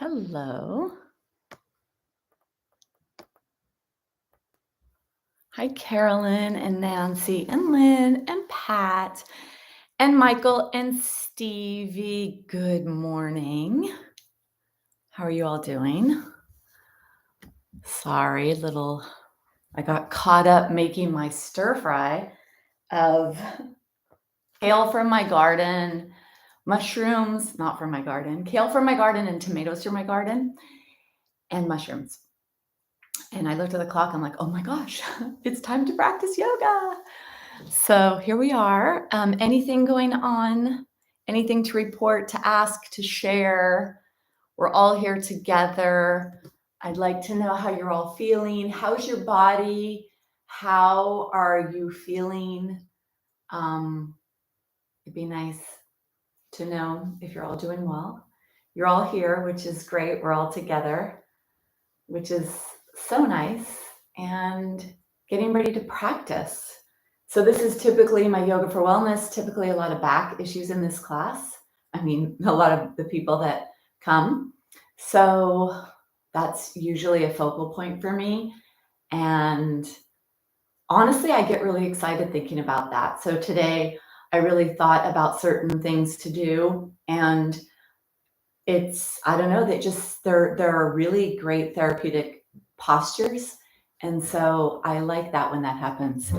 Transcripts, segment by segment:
Hello. Hi, Carolyn and Nancy and Lynn and Pat and Michael and Stevie. Good morning. How are you all doing? Sorry, I got caught up making my stir fry of kale from my garden, mushrooms, not from my garden, kale from my garden and tomatoes from my garden, and mushrooms. And I looked at the clock. I'm like, oh my gosh, it's time to practice yoga. So here we are. Anything going on? Anything to report, to ask, to share? We're all here together. I'd like to know how you're all feeling. How's your body? How are you feeling? It'd be nice to know if you're all doing well. You're all here, which is great. We're all together, which is so nice. And getting ready to practice. So this is typically my Yoga for Wellness, typically a lot of back issues in this class. I mean, a lot of the people that come. So that's usually a focal point for me. And honestly, I get really excited thinking about that. So today I really thought about certain things to do, and I don't know, there are really great therapeutic postures. And so I like that when that happens.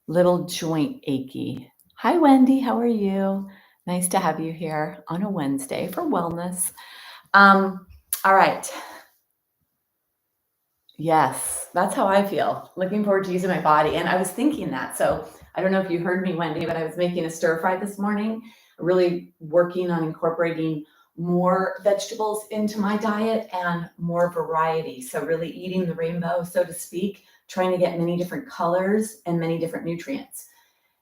Little joint achy. Hi, Wendy. How are you? Nice to have you here on a Wednesday for wellness. All right. Yes, that's how I feel. Looking forward to using my body. And I was thinking that. So I don't know if you heard me, Wendy, but I was making a stir fry this morning, really working on incorporating more vegetables into my diet and more variety. So really eating the rainbow, so to speak, trying to get many different colors and many different nutrients.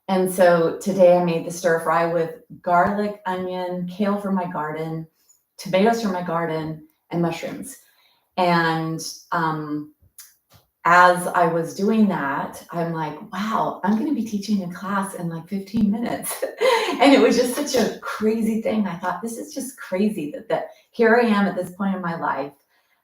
And so today I made the stir fry with garlic, onion, kale from my garden, tomatoes from my garden, and mushrooms. And as I was doing that, I'm like, wow, I'm going to be teaching a class in like 15 minutes. And it was just such a crazy thing. I thought, this is just crazy that here I am at this point in my life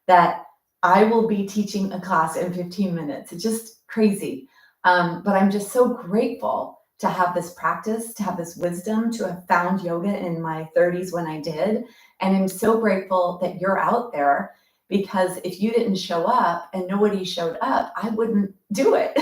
that I will be teaching a class in 15 minutes. It's just crazy. But I'm just so grateful to have this practice, to have this wisdom, to have found yoga in my 30s when I did. And I'm so grateful that you're out there, because if you didn't show up and nobody showed up, I wouldn't do it.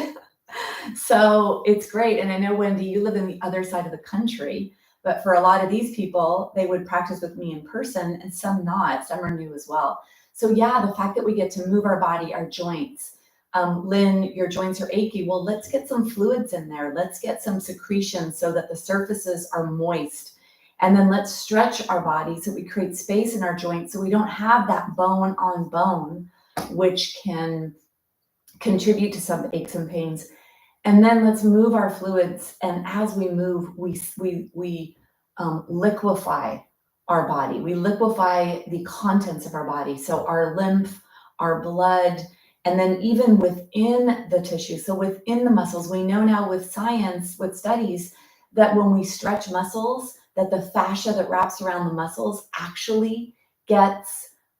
So it's great. And I know, Wendy, you live in the other side of the country, but for a lot of these people, they would practice with me in person, and some not. Some are new as well. So yeah, the fact that we get to move our body, our joints. Lynn, your joints are achy. Well, let's get some fluids in there. Let's get some secretion so that the surfaces are moist. And then let's stretch our body so we create space in our joints so we don't have that bone on bone, which can contribute to some aches and pains. And then let's move our fluids. And as we move, we liquefy our body. We liquefy the contents of our body. So our lymph, our blood, and then even within the tissue. So within the muscles, we know now with science, with studies, that when we stretch muscles, that the fascia that wraps around the muscles actually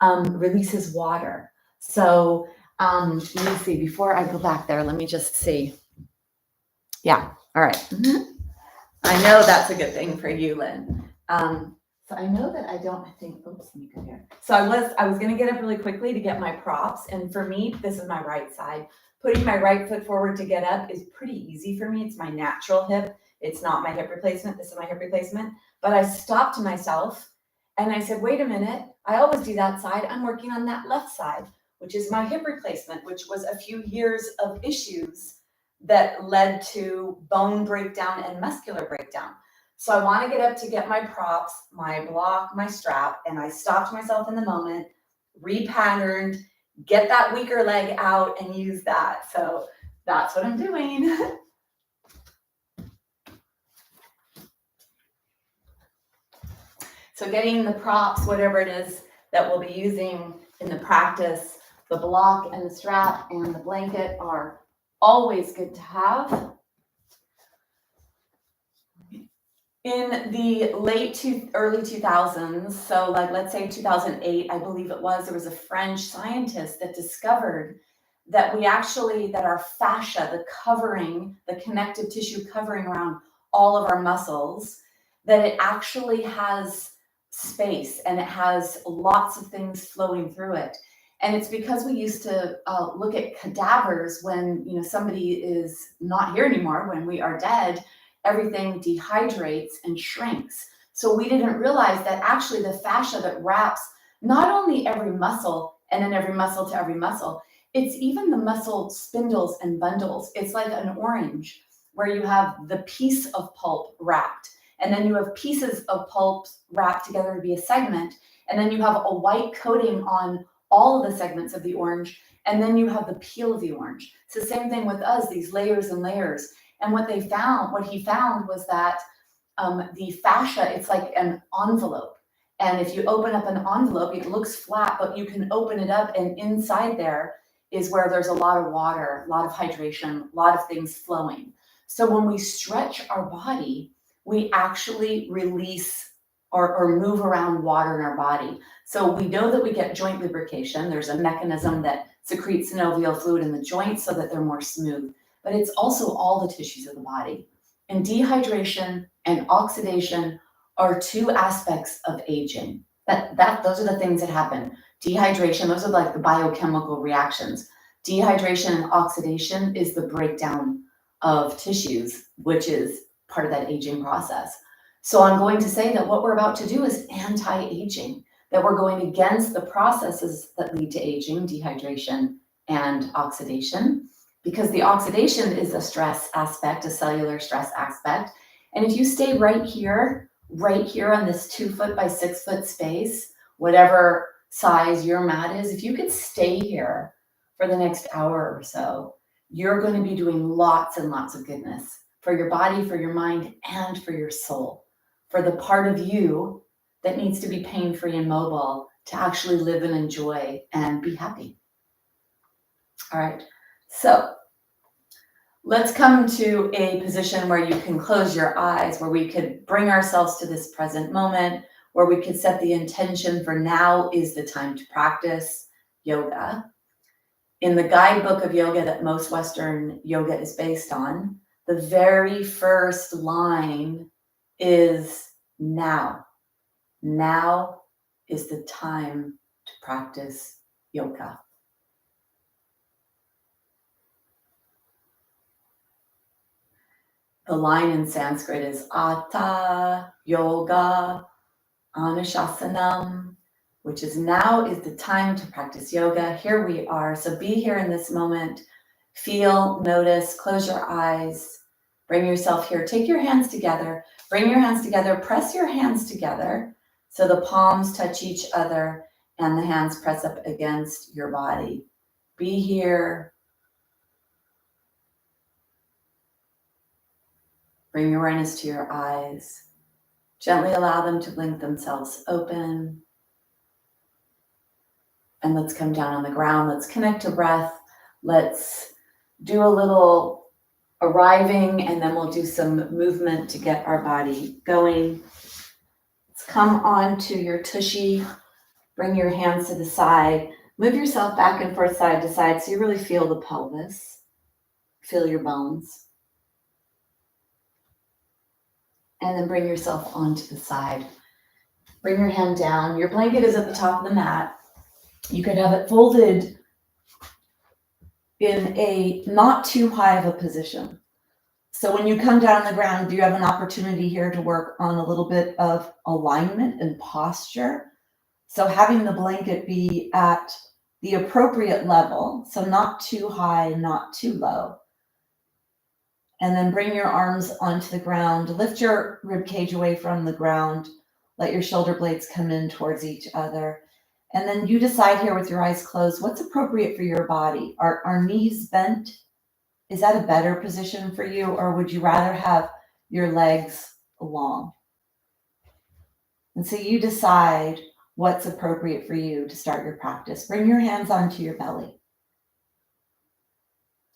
releases water. So let me see, before I go back there, let me just see. Yeah, all right. I know that's a good thing for you, Lynn. So I know that I don't think, oops, let me go here. So I was gonna get up really quickly to get my props. And for me, this is my right side. Putting my right foot forward to get up is pretty easy for me. It's my natural hip. It's not my hip replacement. This is my hip replacement. But I stopped myself and I said, wait a minute. I always do that side. I'm working on that left side, which is my hip replacement, which was a few years of issues that led to bone breakdown and muscular breakdown. So I want to get up to get my props, my block, my strap, and I stopped myself in the moment, repatterned, get that weaker leg out and use that. So that's what I'm doing. So getting the props, whatever it is that we'll be using in the practice, the block and the strap and the blanket are always good to have. In the early 2000s, so like let's say 2008, I believe it was, there was a French scientist that discovered that that our fascia, the covering, the connective tissue covering around all of our muscles, that it actually has space and it has lots of things flowing through it. And it's because we used to look at cadavers when somebody is not here anymore, when we are dead, everything dehydrates and shrinks. So we didn't realize that actually the fascia that wraps not only every muscle and then every muscle to every muscle, it's even the muscle spindles and bundles. It's like an orange where you have the piece of pulp wrapped, and then you have pieces of pulp wrapped together to be a segment, and then you have a white coating on all of the segments of the orange, and then you have the peel of the orange. It's the same thing with us, these layers and layers. And what he found was that the fascia, it's like an envelope. And if you open up an envelope, it looks flat, but you can open it up, and inside there is where there's a lot of water, a lot of hydration, a lot of things flowing. So when we stretch our body, we actually release or move around water in our body. So we know that we get joint lubrication. There's a mechanism that secretes synovial fluid in the joints so that they're more smooth. But it's also all the tissues of the body. And dehydration and oxidation are two aspects of aging. Those are the things that happen. Dehydration, those are like the biochemical reactions. Dehydration and oxidation is the breakdown of tissues, which is part of that aging process. So I'm going to say that what we're about to do is anti-aging, that we're going against the processes that lead to aging, dehydration and oxidation, because the oxidation is a stress aspect, a cellular stress aspect. And if you stay right here on this 2 foot by 6 foot space, whatever size your mat is, if you could stay here for the next hour or so, you're going to be doing lots and lots of goodness for your body, for your mind, and for your soul, for the part of you that needs to be pain-free and mobile to actually live and enjoy and be happy. All right, so let's come to a position where you can close your eyes, where we could bring ourselves to this present moment, where we could set the intention for now is the time to practice yoga. In the guidebook of yoga that most Western yoga is based on, the very first line is now. Now is the time to practice yoga. The line in Sanskrit is Atha Yoga Anushasana, which is now is the time to practice yoga. Here we are. So be here in this moment. Feel, notice, close your eyes, bring yourself here. Take your hands together, bring your hands together, press your hands together so the palms touch each other and the hands press up against your body. Be here. Bring your awareness to your eyes. Gently allow them to blink themselves open. And let's come down on the ground. Let's connect to breath. Let's do a little arriving, and then we'll do some movement to get our body going. Let's come on to your tushy. Bring your hands to the side. Move yourself back and forth, side to side, so you really feel the pelvis. Feel your bones. And then bring yourself onto the side. Bring your hand down. Your blanket is at the top of the mat. You could have it folded in a not too high of a position. So when you come down on the ground, you have an opportunity here to work on a little bit of alignment and posture. So having the blanket be at the appropriate level, so not too high, not too low. And then bring your arms onto the ground. Lift your rib cage away from the ground. Let your shoulder blades come in towards each other. And then you decide here with your eyes closed, what's appropriate for your body? Are knees bent? Is that a better position for you? Or would you rather have your legs long? And so you decide what's appropriate for you to start your practice. Bring your hands onto your belly.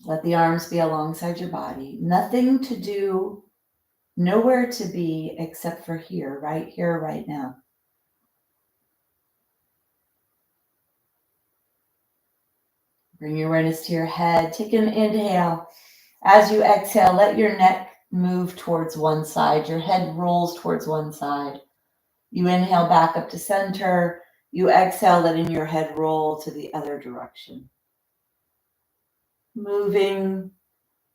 Let the arms be alongside your body. Nothing to do Nowhere to be except for here, right now. Bring your awareness to your head. Take an inhale. As you exhale, let your neck move towards one side. Your head rolls towards one side. You inhale back up to center. You exhale, letting your head roll to the other direction. Moving,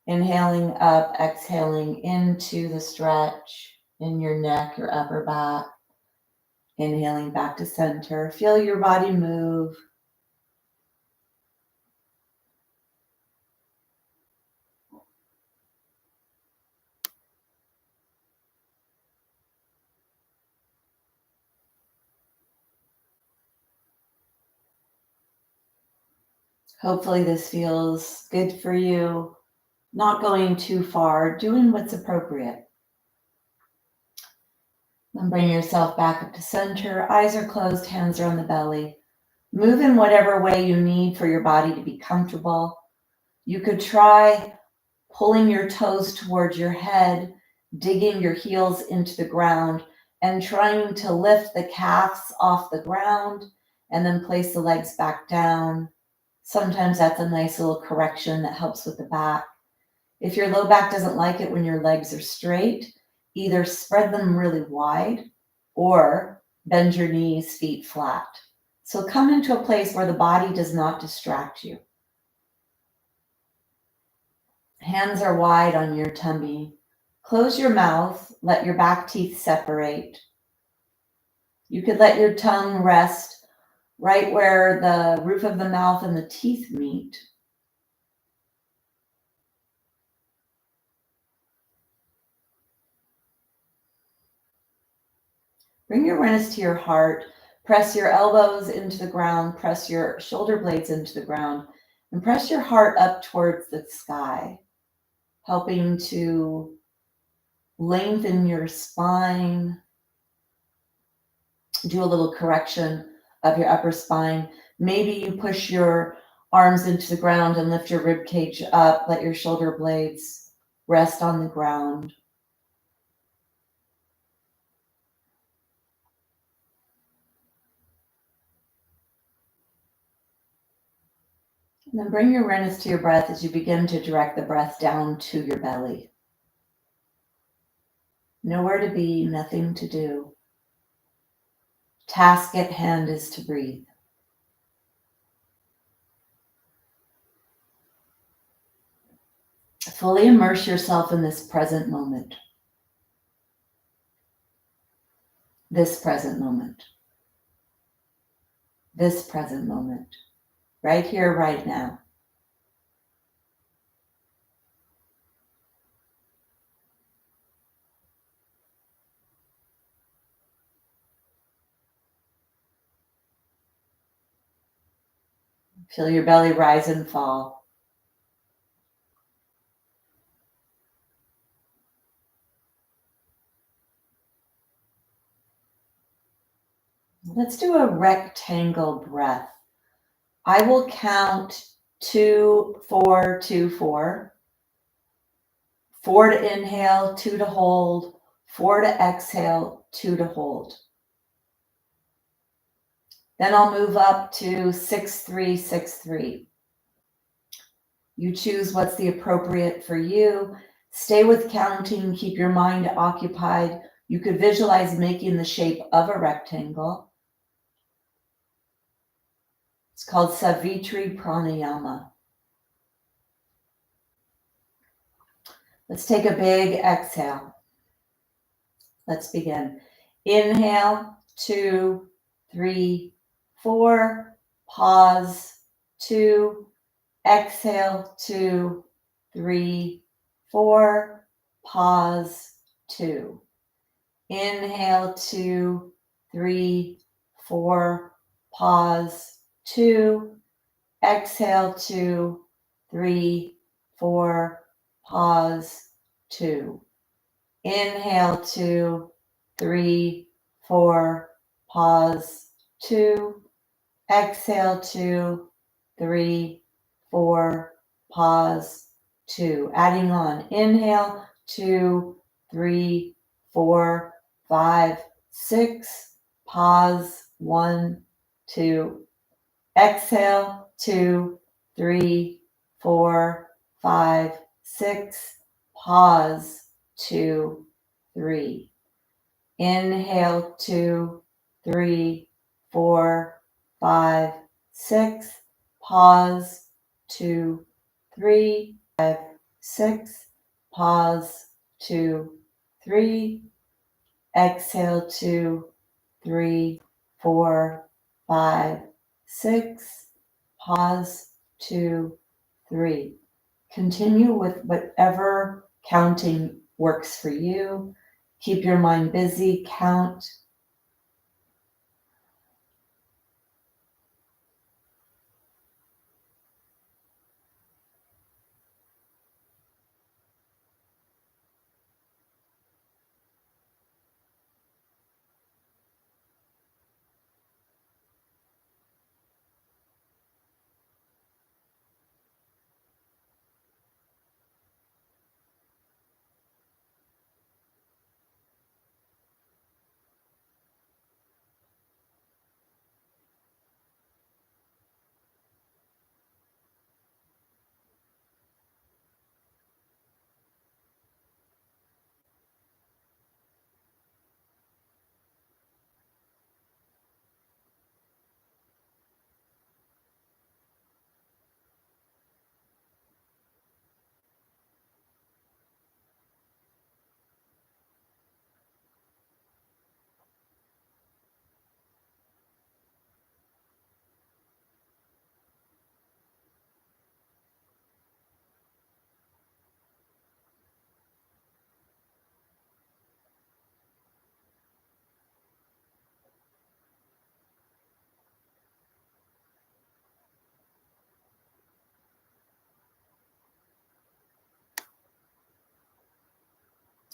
inhaling up, exhaling into the stretch in your neck, your upper back. Inhaling back to center. Feel your body move. Hopefully this feels good for you. Not going too far, doing what's appropriate. Then bring yourself back up to center. Eyes are closed, hands are on the belly. Move in whatever way you need for your body to be comfortable. You could try pulling your toes towards your head, digging your heels into the ground, and trying to lift the calves off the ground, and then place the legs back down. Sometimes that's a nice little correction that helps with the back. If your low back doesn't like it when your legs are straight, either spread them really wide or bend your knees, feet flat. So come into a place where the body does not distract you. Hands are wide on your tummy. Close your mouth, let your back teeth separate. You could let your tongue rest right where the roof of the mouth and the teeth meet. Bring your awareness to your heart. Press your elbows into the ground. Press your shoulder blades into the ground. And press your heart up towards the sky, helping to lengthen your spine. Do a little correction of your upper spine. Maybe you push your arms into the ground and lift your rib cage up. Let your shoulder blades rest on the ground. And then bring your awareness to your breath as you begin to direct the breath down to your belly. Nowhere to be, nothing to do. Task at hand is to breathe. Fully immerse yourself in this present moment. This present moment. This present moment. Right here, right now. Feel your belly rise and fall. Let's do a rectangle breath. I will count 2, 4, 2, 4. 4 to inhale, 2 to hold, 4 to exhale, 2 to hold. Then I'll move up to 6, 3, 6, 3. You choose what's the appropriate for you. Stay with counting, keep your mind occupied. You could visualize making the shape of a rectangle. It's called Savitri Pranayama. Let's take a big exhale. Let's begin. Inhale, 2, 3, 4. Pause, 2. Exhale, 2, 3, 4. Pause, 2. Inhale, 2, 3, 4. Pause, 2. Exhale, 2, 3, 4. Pause, 2. Inhale, 2, 3, 4. Pause, 2. Exhale, 2, 3, 4. Pause, 2. Adding on. Inhale, 2, 3, 4, 5, 6. Pause. 1, 2. Exhale. 2, 3, 4, 5, 6. Pause. 2, 3. Inhale. 2, 3, 4, 5, 6. Pause. 2, 3, 5, 6. Pause. 2, 3. Exhale. 2, 3, 4, 5, 6. Pause. 2, 3. Continue with whatever counting works for you. Keep your mind busy. Count.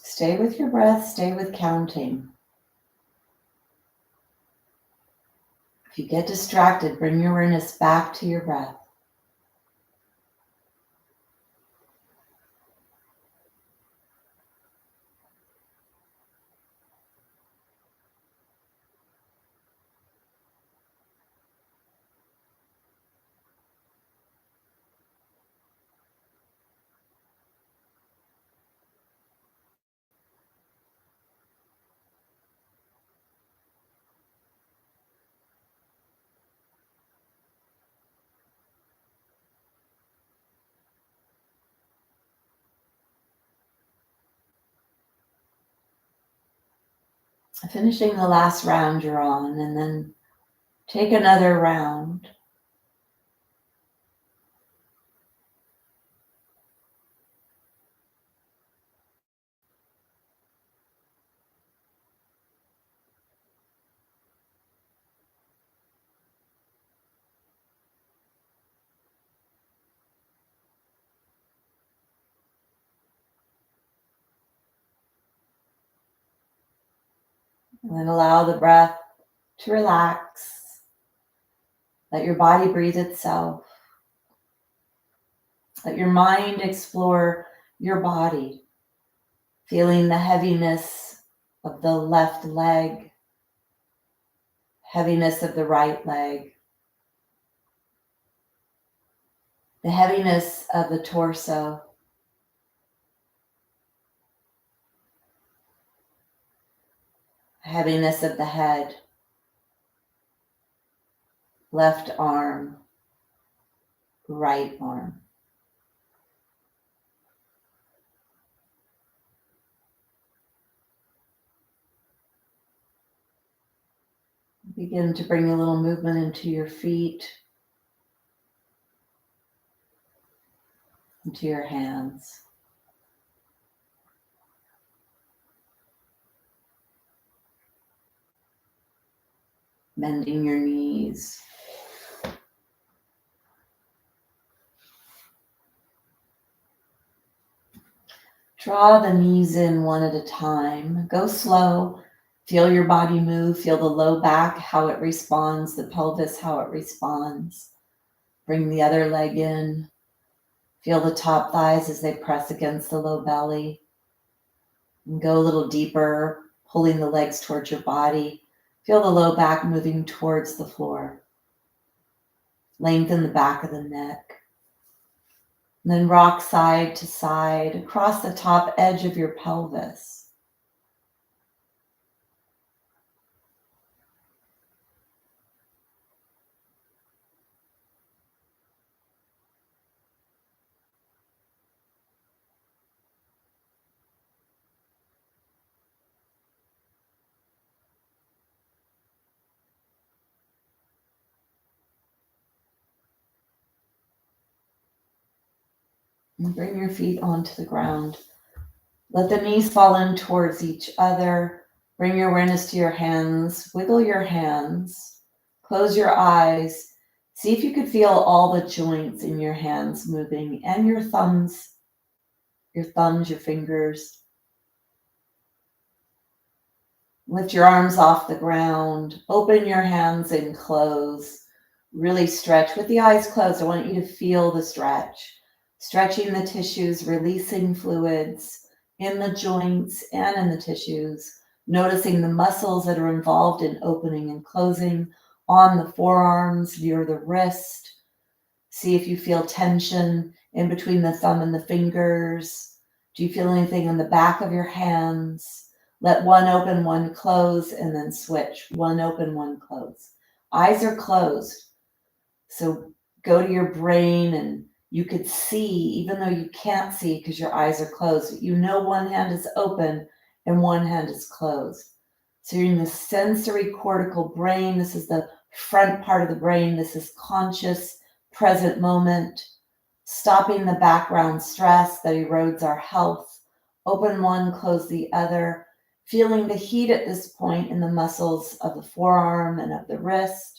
Stay with your breath. Stay with counting. If you get distracted, bring your awareness back to your breath. Finishing the last round you're on, and then take another round. And then allow the breath to relax. Let your body breathe itself. Let your mind explore your body, feeling the heaviness of the left leg, heaviness of the right leg, the heaviness of the torso, heaviness of the head, left arm, right arm. Begin to bring a little movement into your feet, into your hands. Bending your knees. Draw the knees in one at a time. Go slow. Feel your body move. Feel the low back, how it responds, the pelvis, how it responds. Bring the other leg in. Feel the top thighs as they press against the low belly. And go a little deeper, pulling the legs towards your body. Feel the low back moving towards the floor. Lengthen the back of the neck. And then rock side to side across the top edge of your pelvis. And bring your feet onto the ground. Let the knees fall in towards each other. Bring your awareness to your hands. Wiggle your hands. Close your eyes. See if you could feel all the joints in your hands moving and your thumbs, your fingers. Lift your arms off the ground. Open your hands and close. Really stretch with the eyes closed. I want you to feel the stretch. Stretching the tissues, releasing fluids in the joints and in the tissues. Noticing the muscles that are involved in opening and closing on the forearms, near the wrist. See if you feel tension in between the thumb and the fingers. Do you feel anything in the back of your hands? Let one open, one close, and then switch. One open, one close. Eyes are closed. So go to your brain, and you could see, even though you can't see because your eyes are closed, you know one hand is open and one hand is closed. So you're in the sensory cortical brain. This is the front part of the brain. This is conscious, present moment, stopping the background stress that erodes our health. Open one, close the other. Feeling the heat at this point in the muscles of the forearm and of the wrist.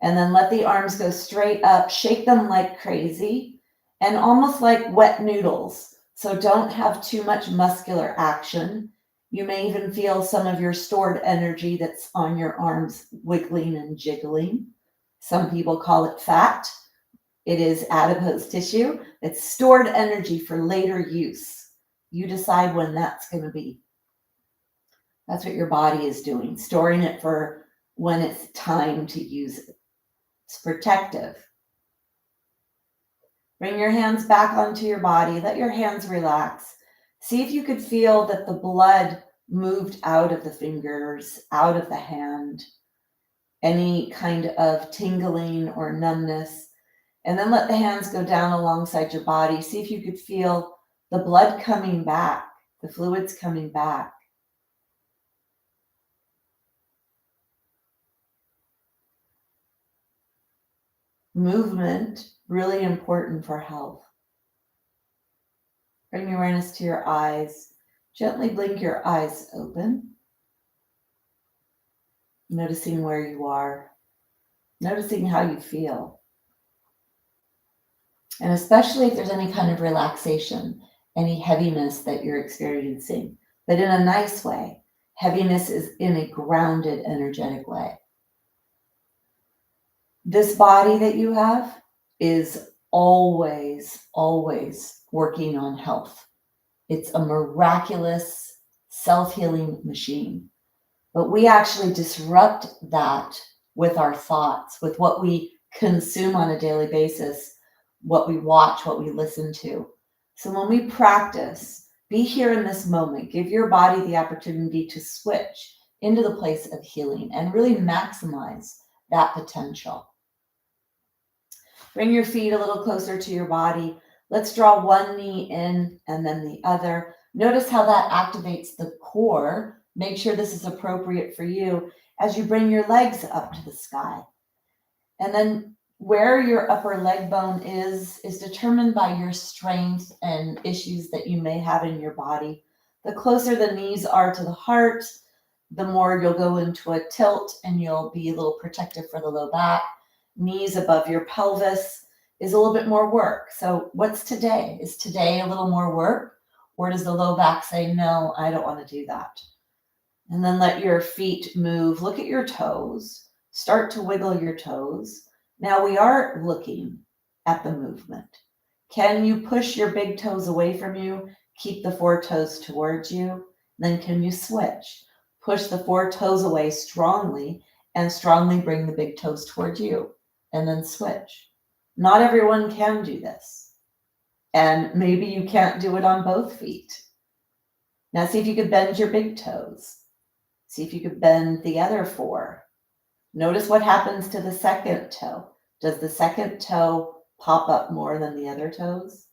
And then let the arms go straight up. Shake them like crazy and almost like wet noodles. So don't have too much muscular action. You may even feel some of your stored energy that's on your arms wiggling and jiggling. Some people call it fat. It is adipose tissue. It's stored energy for later use. You decide when that's going to be. That's what your body is doing, storing it for when it's time to use it. It's protective. Bring your hands back onto your body. Let your hands relax. See if you could feel that the blood moved out of the fingers, out of the hand, any kind of tingling or numbness. And then let the hands go down alongside your body. See if you could feel the blood coming back, the fluids coming back. Movement, really important for health. Bring your awareness to your eyes. Gently blink your eyes open. Noticing where you are. Noticing how you feel. And especially if there's any kind of relaxation, any heaviness that you're experiencing, but in a nice way. Heaviness is in a grounded, energetic way. This body that you have is always, always working on health. It's a miraculous self-healing machine. But we actually disrupt that with our thoughts, with what we consume on a daily basis, what we watch, what we listen to. So when we practice, be here in this moment, give your body the opportunity to switch into the place of healing and really maximize that potential. Bring your feet a little closer to your body. Let's draw one knee in and then the other. Notice how that activates the core. Make sure this is appropriate for you as you bring your legs up to the sky. And then where your upper leg bone is determined by your strength and issues that you may have in your body. The closer the knees are to the heart, the more you'll go into a tilt and you'll be a little protective for the low back. Knees above your pelvis is a little bit more work. So what's today? Is today a little more work? Or does the low back say, no, I don't want to do that? And then let your feet move. Look at your toes. Start to wiggle your toes. Now we are looking at the movement. Can you push your big toes away from you? Keep the 4 toes towards you. Then can you switch? Push the 4 toes away strongly and strongly bring the big toes towards you, and then switch. Not everyone can do this. And maybe you can't do it on both feet. Now see if you could bend your big toes. See if you could bend the other 4. Notice what happens to the second toe. Does the second toe pop up more than the other toes?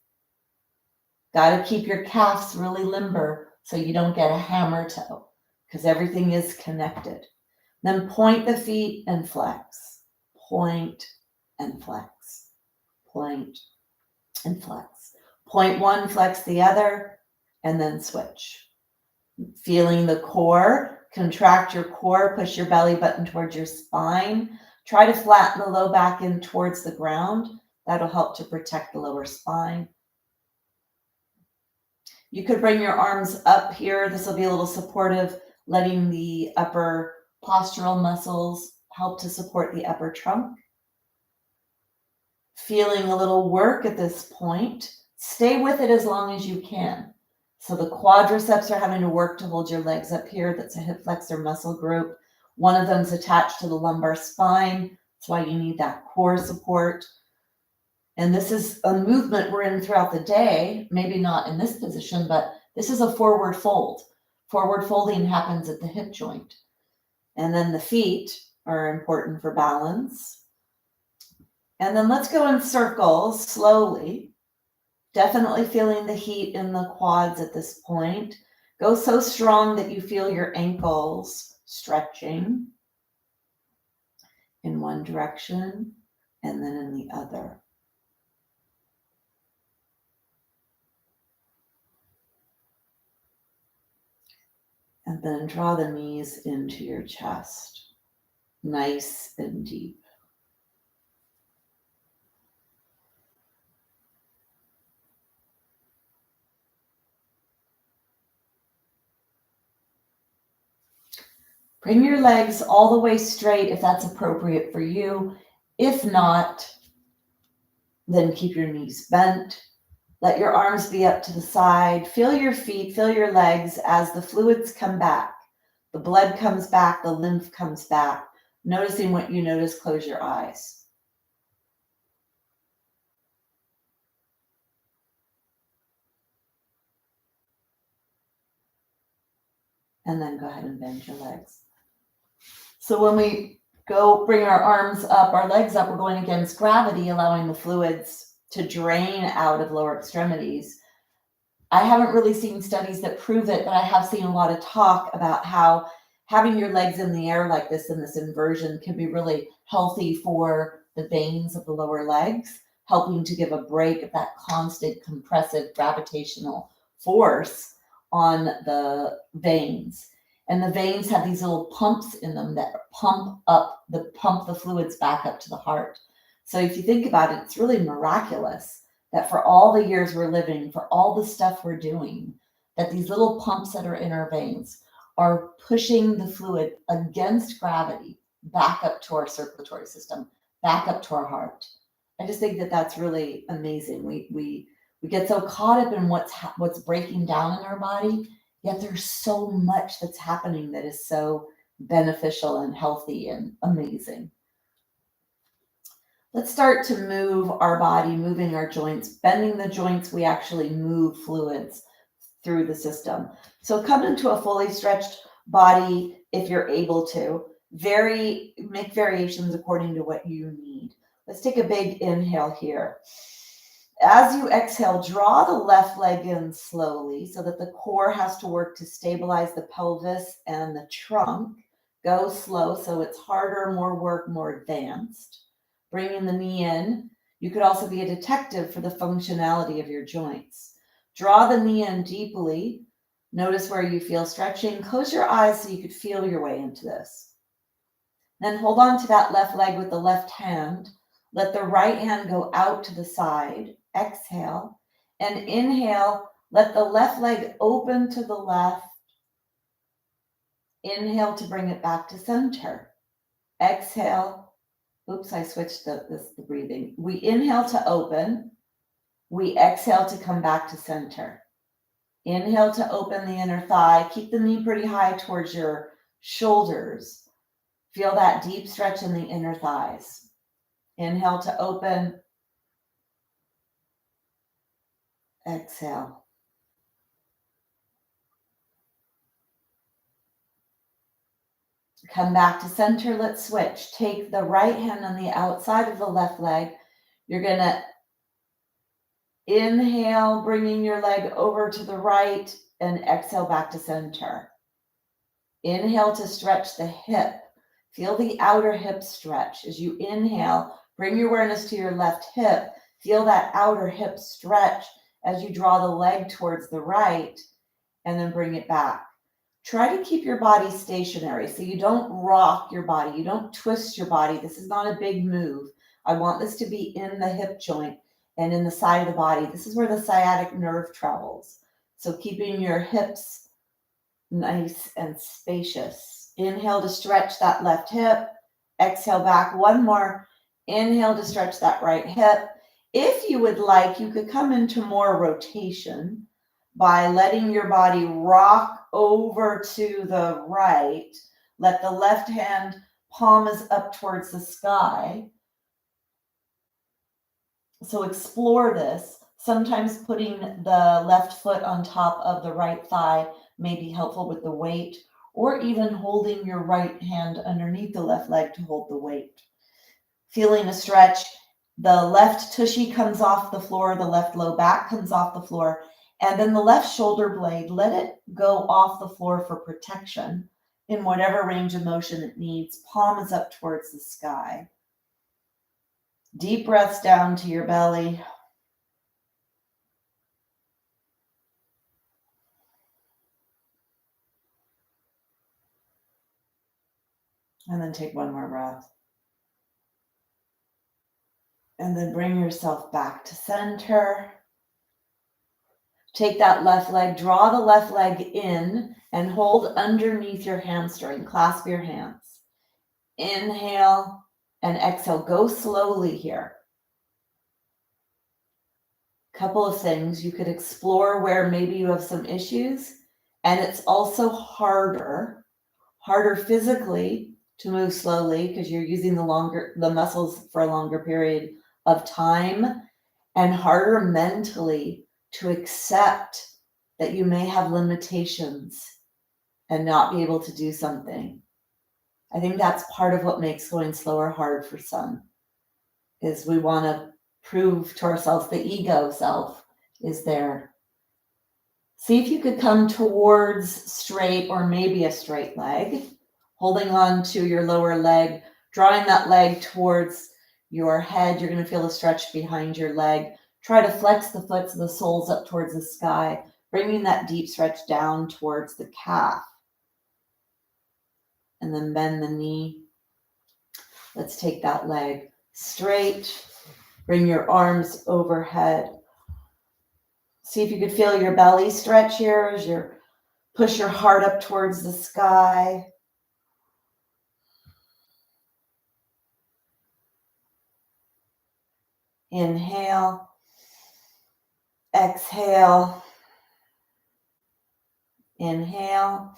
Got to keep your calves really limber so you don't get a hammer toe, because everything is connected. Then point the feet and flex. Point and flex. Point and flex. Point one, flex the other, and then switch. Feeling the core, contract your core, push your belly button towards your spine. Try to flatten the low back in towards the ground. That'll help to protect the lower spine. You could bring your arms up here. This will be a little supportive, letting the upper postural muscles help to support the upper trunk. Feeling a little work at this point. Stay with it as long as you can. So the quadriceps are having to work to hold your legs up here. That's a hip flexor muscle group. One of them is attached to the lumbar spine. That's why you need that core support. And this is a movement we're in throughout the day, maybe not in this position, but this is a forward fold. Forward folding happens at the hip joint. And then the feet are important for balance. And then let's go in circles slowly. Definitely feeling the heat in the quads at this point. Go so strong that you feel your ankles stretching in one direction and then in the other. And then draw the knees into your chest, nice and deep. Bring your legs all the way straight if that's appropriate for you. If not, then keep your knees bent. Let your arms be up to the side. Feel your feet, feel your legs as the fluids come back. The blood comes back, the lymph comes back. Noticing what you notice, close your eyes. And then go ahead and bend your legs. So when we go bring our arms up, our legs up, we're going against gravity, allowing the fluids to drain out of lower extremities. I haven't really seen studies that prove it, but I have seen a lot of talk about how having your legs in the air like this in this inversion can be really healthy for the veins of the lower legs, helping to give a break of that constant compressive gravitational force on the veins. And the veins have these little pumps in them that pump the fluids back up to the heart. So if you think about it, it's really miraculous that for all the years we're living, for all the stuff we're doing, that these little pumps that are in our veins are pushing the fluid against gravity back up to our circulatory system, back up to our heart. I just think that that's really amazing. We get so caught up in what's breaking down in our body, yet there's so much that's happening that is so beneficial and healthy and amazing. Let's start to move our body, moving our joints, bending the joints. We actually move fluids through the system. So come into a fully stretched body if you're able to. Make variations according to what you need. Let's take a big inhale here. As you exhale, draw the left leg in slowly so that the core has to work to stabilize the pelvis and the trunk. Go slow so it's harder, more work, more advanced. Bringing the knee in. You could also be a detective for the functionality of your joints. Draw the knee in deeply. Notice where you feel stretching. Close your eyes so you could feel your way into this. Then hold on to that left leg with the left hand. Let the right hand go out to the side. Exhale. And inhale. Let the left leg open to the left. Inhale to bring it back to center. Exhale. Oops, I switched the breathing. We inhale to open. We exhale to come back to center. Inhale to open the inner thigh. Keep the knee pretty high towards your shoulders. Feel that deep stretch in the inner thighs. Inhale to open. Exhale. Come back to center. Let's switch. Take the right hand on the outside of the left leg. You're going to inhale, bringing your leg over to the right, and exhale back to center. Inhale to stretch the hip. Feel the outer hip stretch. As you inhale, bring your awareness to your left hip. Feel that outer hip stretch as you draw the leg towards the right, and then bring it back. Try to keep your body stationary so you don't rock your body. You don't twist your body. This is not a big move. I want this to be in the hip joint and in the side of the body. This is where the sciatic nerve travels. So keeping your hips nice and spacious. Inhale to stretch that left hip. Exhale back. One more. Inhale to stretch that right hip. If you would like, you could come into more rotation by letting your body rock over to the right. Let the left hand palm is up towards the sky. So explore this. Sometimes putting the left foot on top of the right thigh may be helpful with the weight, or even holding your right hand underneath the left leg to hold the weight. Feeling a stretch. The left tushy comes off the floor, the left low back comes off the floor, and then the left shoulder blade, let it go off the floor for protection in whatever range of motion it needs. Palm is up towards the sky. Deep breaths down to your belly. And then take one more breath. And then bring yourself back to center. Take that left leg, draw the left leg in and hold underneath your hamstring. Clasp your hands. Inhale and exhale. Go slowly here. Couple of things. You could explore where maybe you have some issues, and it's also harder physically to move slowly because you're using the muscles for a longer period of time, and harder mentally to accept that you may have limitations and not be able to do something. I think that's part of what makes going slower hard for some, is we want to prove to ourselves the ego self is there. See if you could come towards straight or maybe a straight leg, holding on to your lower leg, drawing that leg towards your head. You're going to feel a stretch behind your leg. Try to flex the foot so the soles up towards the sky, bringing that deep stretch down towards the calf. And then bend the knee. Let's take that leg straight. Bring your arms overhead. See if you could feel your belly stretch here as you push your heart up towards the sky. Inhale. Exhale. Inhale.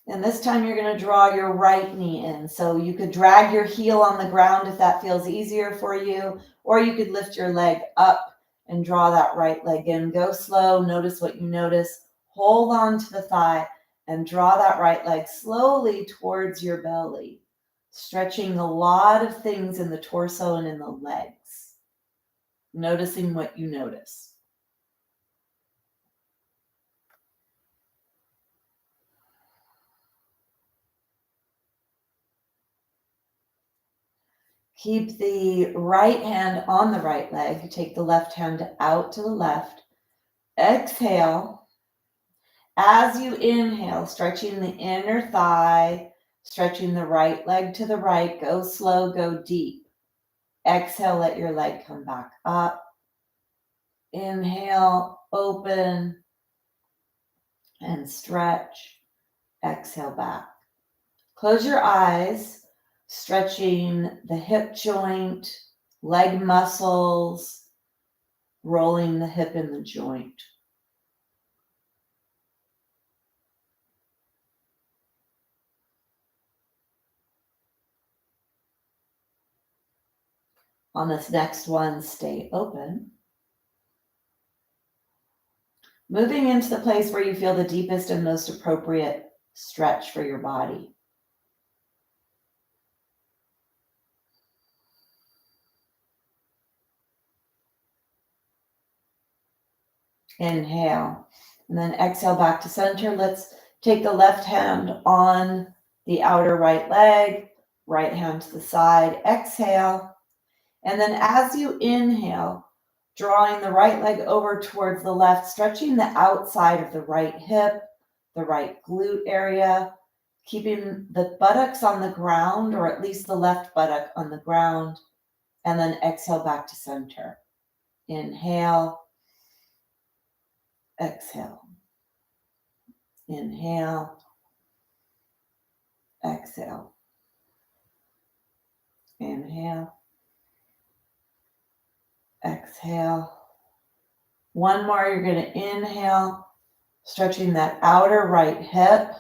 And this time you're going to draw your right knee in. So you could drag your heel on the ground if that feels easier for you, or you could lift your leg up and draw that right leg in. Go slow. Notice what you notice. Hold on to the thigh and draw that right leg slowly towards your belly, stretching a lot of things in the torso and in the legs. Noticing what you notice. Keep the right hand on the right leg. Take the left hand out to the left. Exhale. As you inhale, stretching the inner thigh, stretching the right leg to the right. Go slow, go deep. Exhale, let your leg come back up. Inhale, open and stretch. Exhale back. Close your eyes. Stretching the hip joint, leg muscles, rolling the hip in the joint. On this next one, stay open. Moving into the place where you feel the deepest and most appropriate stretch for your body. Inhale, and then exhale back to center. Let's take the left hand on the outer right leg, right hand to the side. Exhale, and then as you inhale, drawing the right leg over towards the left, stretching the outside of the right hip, the right glute area, keeping the buttocks on the ground, or at least the left buttock on the ground, and then exhale back to center. Inhale, exhale. Inhale, exhale. Inhale, exhale. One more, you're going to inhale, stretching that outer right hip.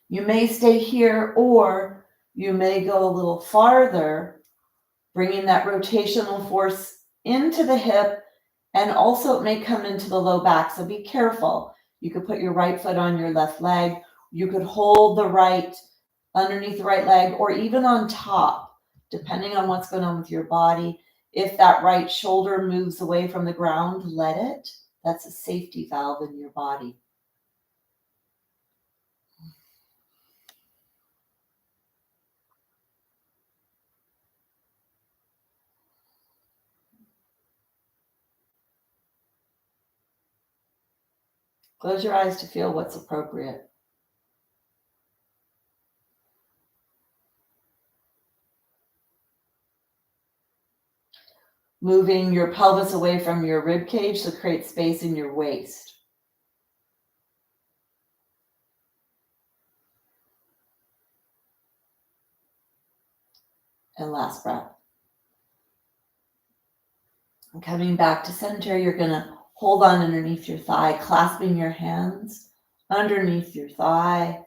You may stay here, or you may go a little farther, bringing that rotational force into the hip, and also it may come into the low back, so be careful. You could put your right foot on your left leg. You could hold the right underneath the right leg, or even on top, depending on what's going on with your body. If that right shoulder moves away from the ground, let it. That's a safety valve in your body. Close your eyes to feel what's appropriate. Moving your pelvis away from your rib cage to create space in your waist. And last breath. And coming back to center, you're going to hold on underneath your thigh, clasping your hands underneath your thigh.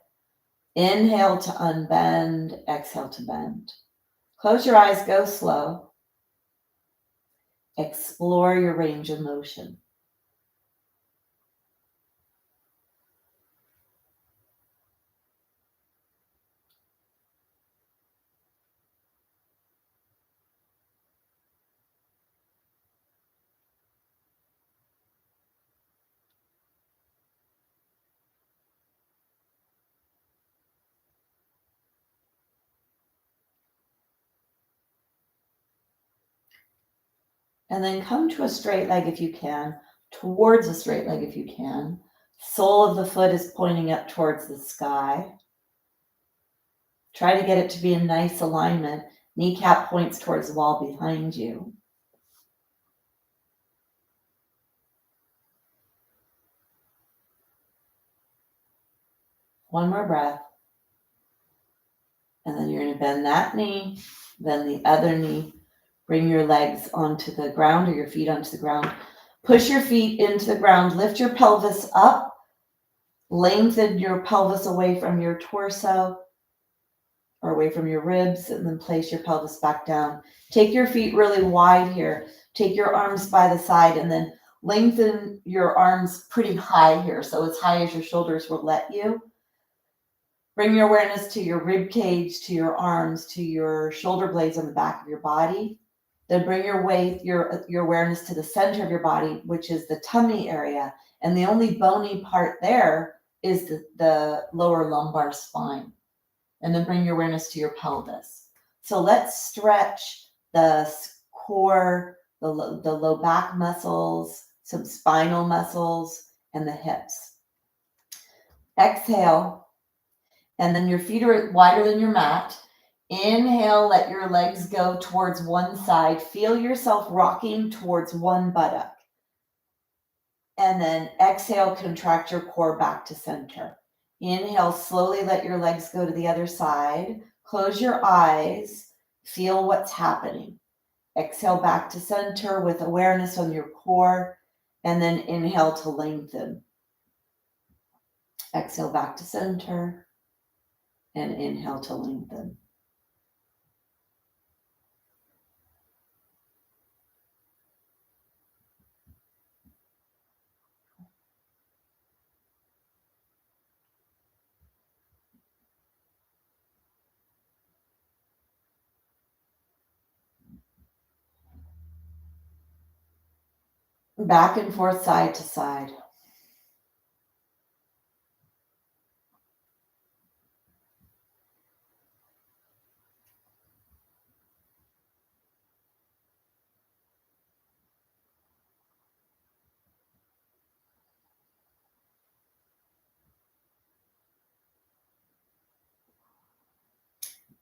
Inhale to unbend, exhale to bend. Close your eyes, go slow. Explore your range of motion. And then come to a straight leg if you can, towards a straight leg if you can. Sole of the foot is pointing up towards the sky. Try to get it to be in nice alignment. Kneecap points towards the wall behind you. One more breath. And then you're going to bend that knee, then the other knee. Bring your legs onto the ground, or your feet onto the ground. Push your feet into the ground. Lift your pelvis up. Lengthen your pelvis away from your torso or away from your ribs, and then place your pelvis back down. Take your feet really wide here. Take your arms by the side, and then lengthen your arms pretty high here, so as high as your shoulders will let you. Bring your awareness to your rib cage, to your arms, to your shoulder blades on the back of your body. Then bring your weight, your awareness to the center of your body, which is the tummy area. And the only bony part there is the lower lumbar spine. And then bring your awareness to your pelvis. So let's stretch the core, the low back muscles, some spinal muscles, and the hips. Exhale, and then your feet are wider than your mat. Inhale, let your legs go towards one side. Feel yourself rocking towards one buttock. And then exhale, contract your core back to center. Inhale, slowly let your legs go to the other side. Close your eyes. Feel what's happening. Exhale back to center with awareness on your core. And then inhale to lengthen. Exhale back to center. And inhale to lengthen. Back and forth, side to side.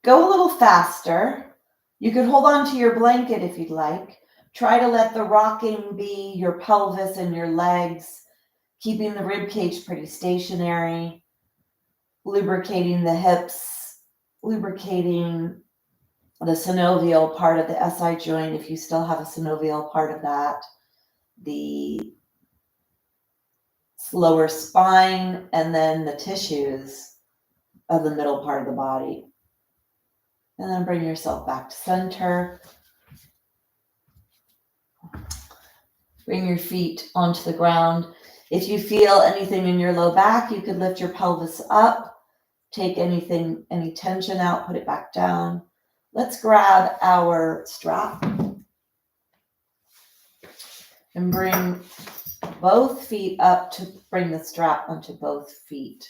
Go a little faster. You could hold on to your blanket if you'd like. Try to let the rocking be your pelvis and your legs, keeping the rib cage pretty stationary, lubricating the hips, lubricating the synovial part of the SI joint if you still have a synovial part of that, the lower spine, and then the tissues of the middle part of the body. And then bring yourself back to center. Bring your feet onto the ground. If you feel anything in your low back, you could lift your pelvis up, take any tension out, put it back down. Let's grab our strap and bring both feet up to bring the strap onto both feet.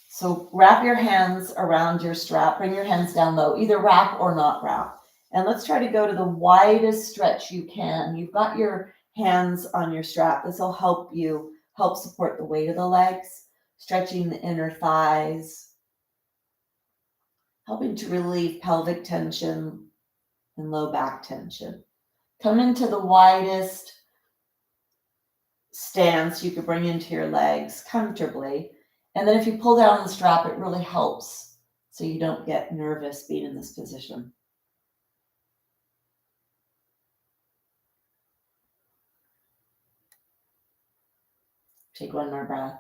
So wrap your hands around your strap, bring your hands down low, either wrap or not wrap. And let's try to go to the widest stretch you can. You've got your hands on your strap. This will help support the weight of the legs, stretching the inner thighs, helping to relieve pelvic tension and low back tension. Come into the widest stance you could bring into your legs comfortably. And then if you pull down the strap, it really helps so you don't get nervous being in this position. Take one more breath.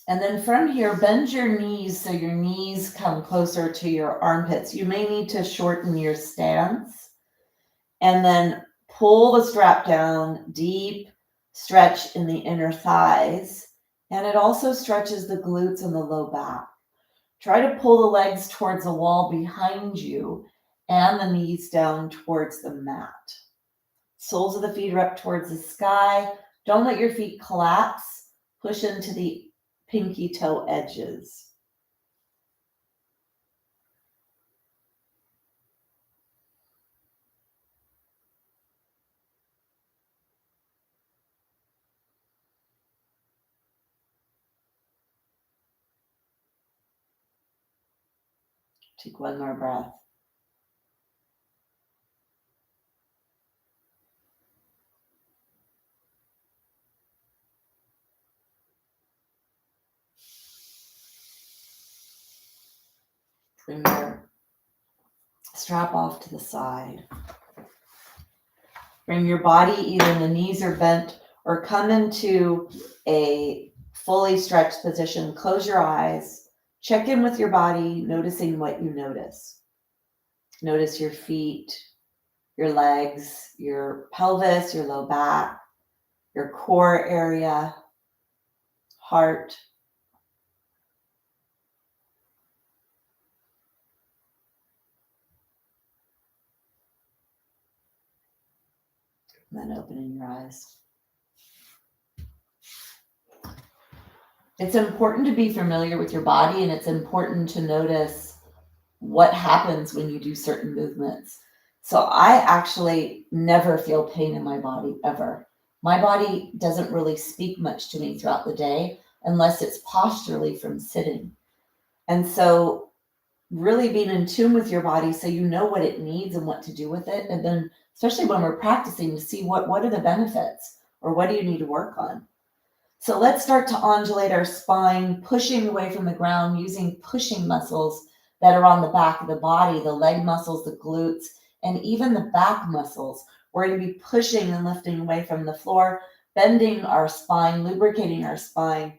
And then from here, bend your knees so your knees come closer to your armpits. You may need to shorten your stance. And then pull the strap down, deep stretch in the inner thighs. And it also stretches the glutes and the low back. Try to pull the legs towards the wall behind you and the knees down towards the mat. Soles of the feet are up towards the sky. Don't let your feet collapse. Push into the pinky toe edges. Take one more breath. Bring your strap off to the side. Bring your body, either the knees are bent or come into a fully stretched position. Close your eyes. Check in with your body, noticing what you notice. Notice your feet, your legs, your pelvis, your low back, your core area, heart. And then opening your eyes. It's important to be familiar with your body, and it's important to notice what happens when you do certain movements. So I actually never feel pain in my body, ever. My body doesn't really speak much to me throughout the day unless it's posturally from sitting. And so really being in tune with your body so you know what it needs and what to do with it. And then especially when we're practicing, to see what are the benefits or what do you need to work on. So let's start to undulate our spine, pushing away from the ground, using pushing muscles that are on the back of the body, the leg muscles, the glutes, and even the back muscles. We're going to be pushing and lifting away from the floor, bending our spine, lubricating our spine.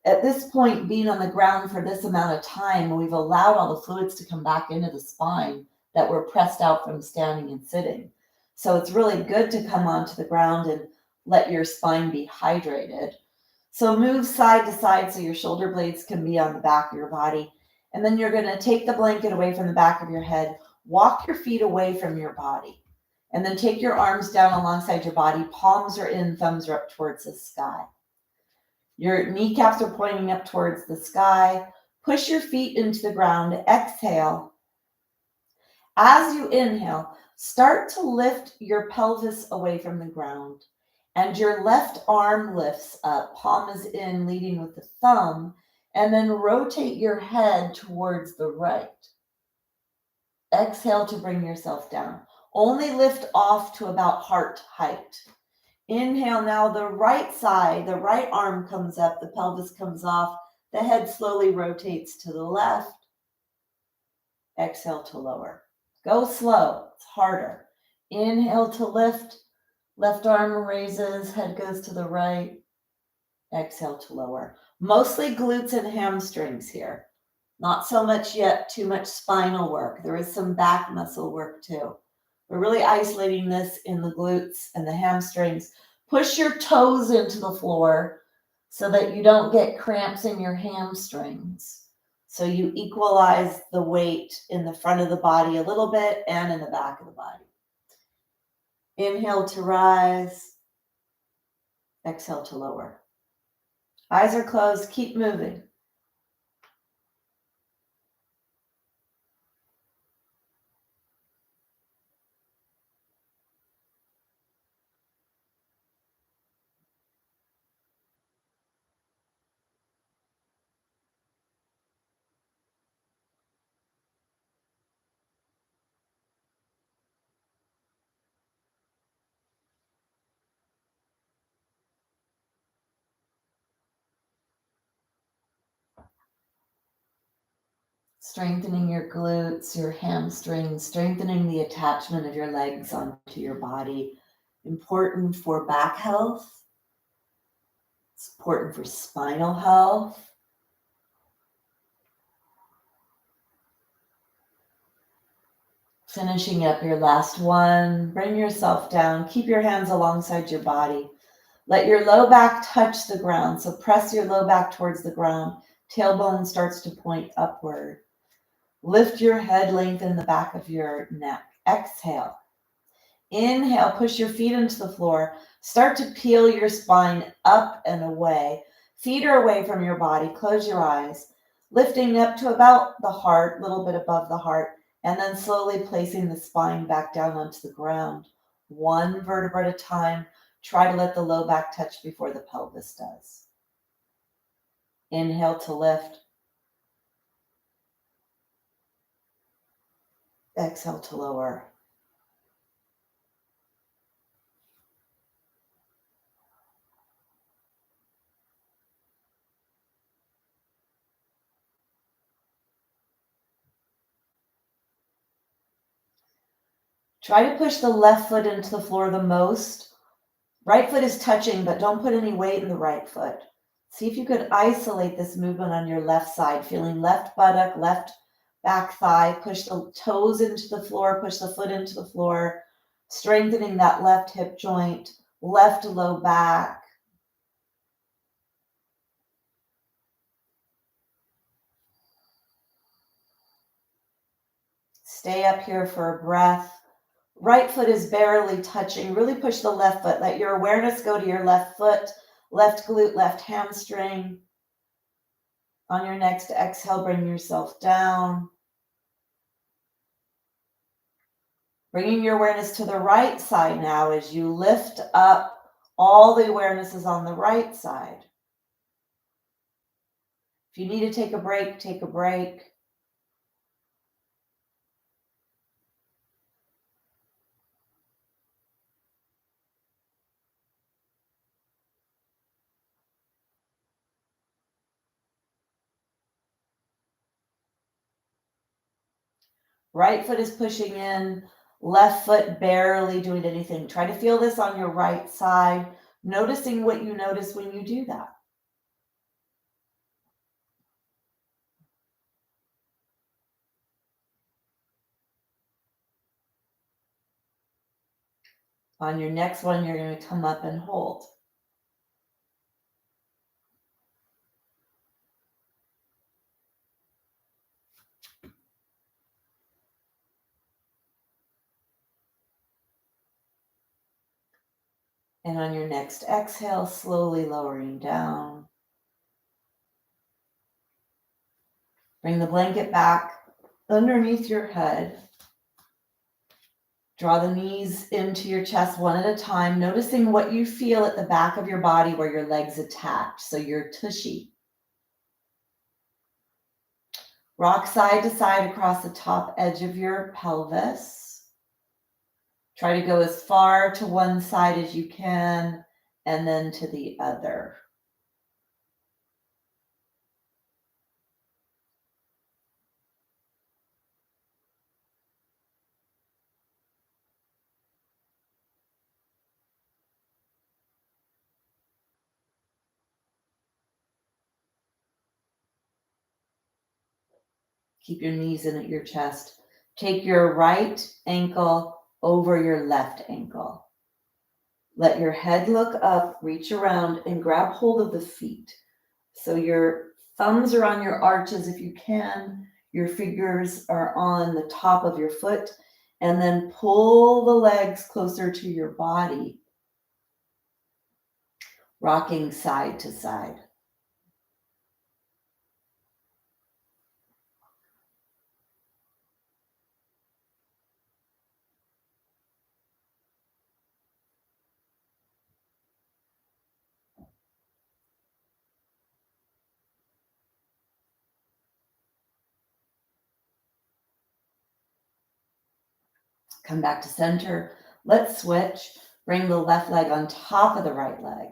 At this point, being on the ground for this amount of time, we've allowed all the fluids to come back into the spine that were pressed out from standing and sitting. So it's really good to come onto the ground and let your spine be hydrated. So move side to side so your shoulder blades can be on the back of your body. And then you're going to take the blanket away from the back of your head, walk your feet away from your body. And then take your arms down alongside your body. Palms are in, thumbs are up towards the sky. Your kneecaps are pointing up towards the sky. Push your feet into the ground. Exhale. As you inhale, start to lift your pelvis away from the ground. And your left arm lifts up. Palm is in, leading with the thumb. And then rotate your head towards the right. Exhale to bring yourself down. Only lift off to about heart height. Inhale now, the right side, the right arm comes up, the pelvis comes off, the head slowly rotates to the left. Exhale to lower. Go slow, it's harder. Inhale to lift, left arm raises, head goes to the right. Exhale to lower. Mostly glutes and hamstrings here. Not so much yet, too much spinal work. There is some back muscle work too. We're really isolating this in the glutes and the hamstrings. Push your toes into the floor so that you don't get cramps in your hamstrings. So you equalize the weight in the front of the body a little bit and in the back of the body. Inhale to rise. Exhale to lower. Eyes are closed. Keep moving. Strengthening your glutes, your hamstrings, strengthening the attachment of your legs onto your body. Important for back health. It's important for spinal health. Finishing up your last one. Bring yourself down. Keep your hands alongside your body. Let your low back touch the ground. So press your low back towards the ground. Tailbone starts to point upward. Lift your head, lengthen the back of your neck. Exhale. Inhale, push your feet into the floor. Start to peel your spine up and away. Feet are away from your body. Close your eyes. Lifting up to about the heart, a little bit above the heart, and then slowly placing the spine back down onto the ground. One vertebra at a time. Try to let the low back touch before the pelvis does. Inhale to lift. Exhale to lower. Try to push the left foot into the floor the most. Right foot is touching, but don't put any weight in the right foot. See if you could isolate this movement on your left side, feeling left buttock, left back thigh. Push the toes into the floor, push the foot into the floor, strengthening that left hip joint, left low back. Stay up here for a breath. Right foot is barely touching. Really push the left foot. Let your awareness go to your left foot, left glute, left hamstring. On your next exhale, bring yourself down. Bringing your awareness to the right side now as you lift up. All the awareness is on the right side. If you need to take a break, take a break. Right foot is pushing in, left foot barely doing anything. Try to feel this on your right side, noticing what you notice when you do that. On your next one, you're going to come up and hold. And on your next exhale, slowly lowering down. Bring the blanket back underneath your head. Draw the knees into your chest one at a time, noticing what you feel at the back of your body where your legs attach, so you're tushy. Rock side to side across the top edge of your pelvis. Try to go as far to one side as you can, and then to the other. Keep your knees in at your chest. Take your right ankle over your left ankle. Let your head look up, reach around, and grab hold of the feet. So your thumbs are on your arches if you can. Your fingers are on the top of your foot. And then pull the legs closer to your body, rocking side to side. Come back to center. Let's switch. Bring the left leg on top of the right leg.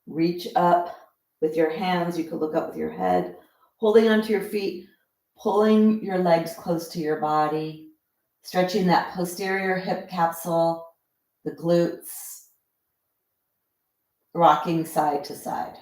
Reach up with your hands. You could look up with your head, holding onto your feet, pulling your legs close to your body, stretching that posterior hip capsule, the glutes, rocking side to side.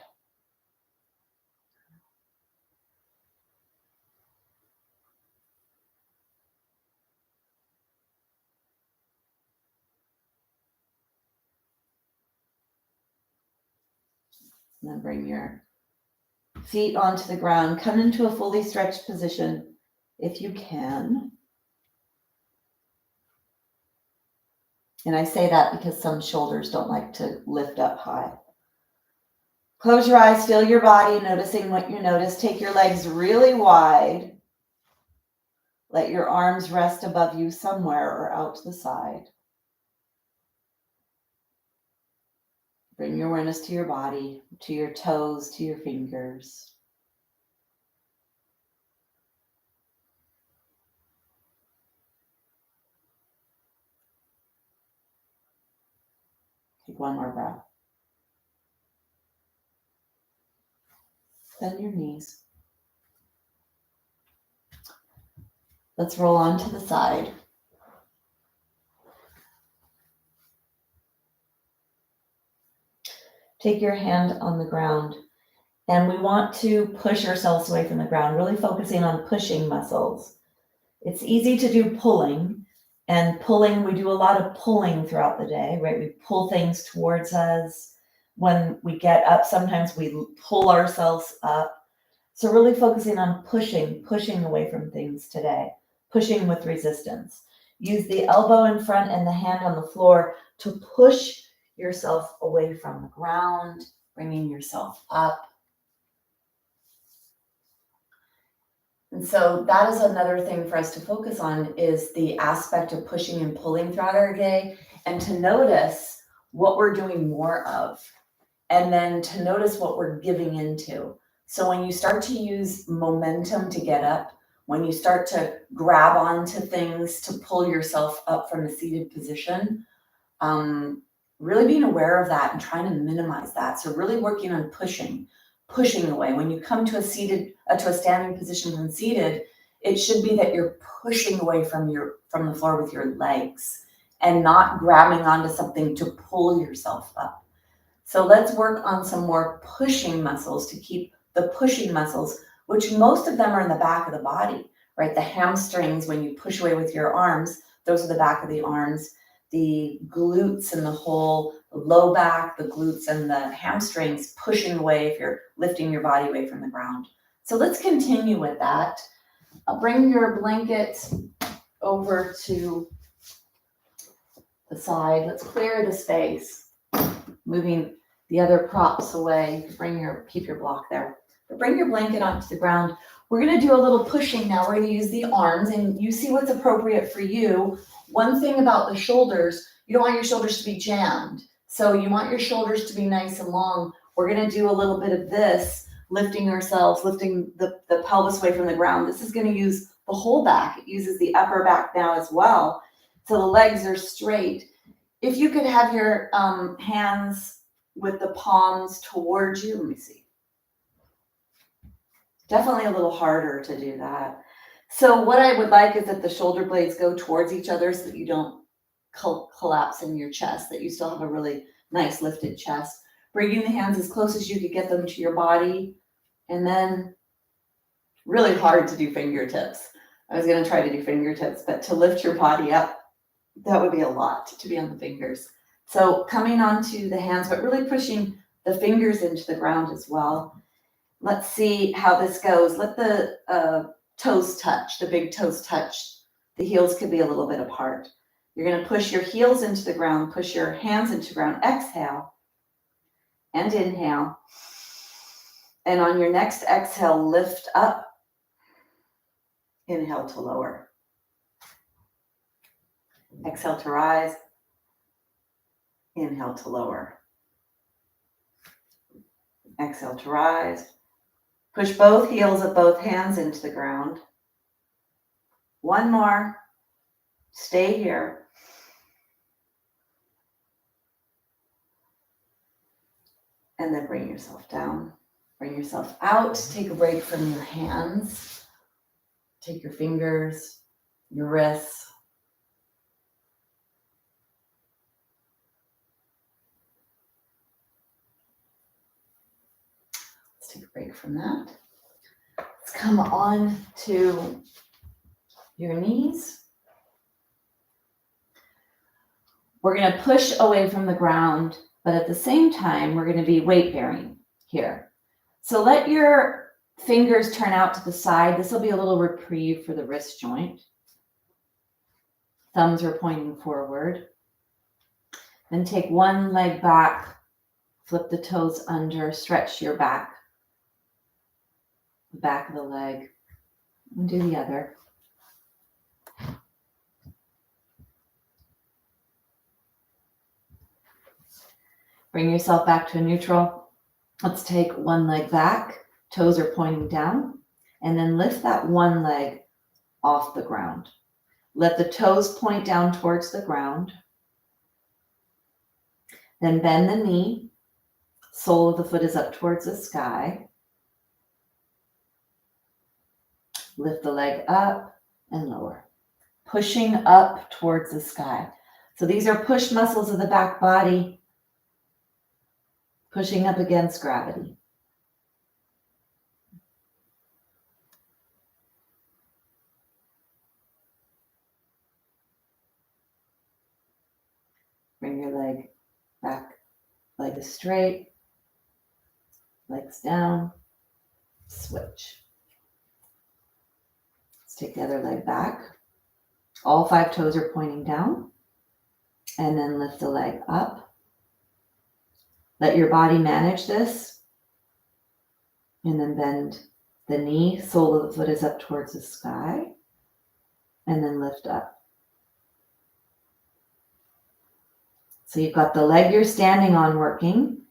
And then bring your feet onto the ground. Come into a fully stretched position if you can. And I say that because some shoulders don't like to lift up high. Close your eyes, feel your body, noticing what you notice. Take your legs really wide. Let your arms rest above you somewhere or out to the side. Bring your awareness to your body, to your toes, to your fingers. Take one more breath. Bend your knees. Let's roll on to the side. Take your hand on the ground, and we want to push ourselves away from the ground, really focusing on pushing muscles. It's easy to do pulling, and pulling, we do a lot of pulling throughout the day, right? We pull things towards us. When we get up, sometimes we pull ourselves up. So really focusing on pushing away from things today, pushing with resistance. Use the elbow in front and the hand on the floor to push yourself away from the ground, bringing yourself up. And so that is another thing for us to focus on, is the aspect of pushing and pulling throughout our day, and to notice what we're doing more of, and then to notice what we're giving into. So when you start to use momentum to get up, when you start to grab onto things to pull yourself up from a seated position, really being aware of that and trying to minimize that. So really working on pushing away. When you come to a standing position from seated, it should be that you're pushing away from the floor with your legs and not grabbing onto something to pull yourself up. So let's work on some more pushing muscles to keep the pushing muscles, which most of them are in the back of the body, right? The hamstrings, when you push away with your arms, those are the back of the arms. The glutes and the whole low back, the glutes and the hamstrings pushing away if you're lifting your body away from the ground. So let's continue with that. Bring your blanket over to the side. Let's clear the space. moving the other props away. Keep your block there. But bring your blanket onto the ground. We're gonna do a little pushing now. We're gonna use the arms and you see what's appropriate for you. One thing about the shoulders, you don't want your shoulders to be jammed. So you want your shoulders to be nice and long. We're gonna do a little bit of this, lifting ourselves, lifting the pelvis away from the ground. This is gonna use the whole back. It uses the upper back now as well. So the legs are straight. If you could have your hands with the palms towards you, let me see. Definitely a little harder to do that. So what I would like is that the shoulder blades go towards each other so that you don't collapse in your chest, that you still have a really nice lifted chest. Bringing the hands as close as you could get them to your body. And then really hard to do fingertips. I was gonna try to do fingertips, but to lift your body up, that would be a lot to be on the fingers. So coming onto the hands, but really pushing the fingers into the ground as well. Let's see how this goes. Let the toes touch, the big toes touch. The heels could be a little bit apart. You're gonna push your heels into the ground, push your hands into the ground. Exhale and inhale. And on your next exhale, lift up. Inhale to lower. Exhale to rise. Inhale to lower. Exhale to rise. Push both heels of both hands into the ground. One more. Stay here. And then bring yourself down. Bring yourself out. Take a break from your hands. Take your fingers, your wrists. Let's take a break from that. Let's come on to your knees. We're going to push away from the ground, but at the same time, we're going to be weight bearing here. So let your fingers turn out to the side. This will be a little reprieve for the wrist joint. Thumbs are pointing forward. Then take one leg back, flip the toes under, stretch your back, the back of the leg, and do the other. Bring yourself back to a neutral. Let's take one leg back, toes are pointing down, and then lift that one leg off the ground. Let the toes point down towards the ground. Then bend the knee. Sole of the foot is up towards the sky. Lift the leg up and lower. Pushing up towards the sky. So these are push muscles of the back body, pushing up against gravity. Bring your leg back, leg is straight, legs down, switch. Let's take the other leg back. All 5 toes are pointing down, and then lift the leg up. Let your body manage this, and then bend the knee, sole of the foot is up towards the sky, and then lift up. So you've got the leg you're standing on working,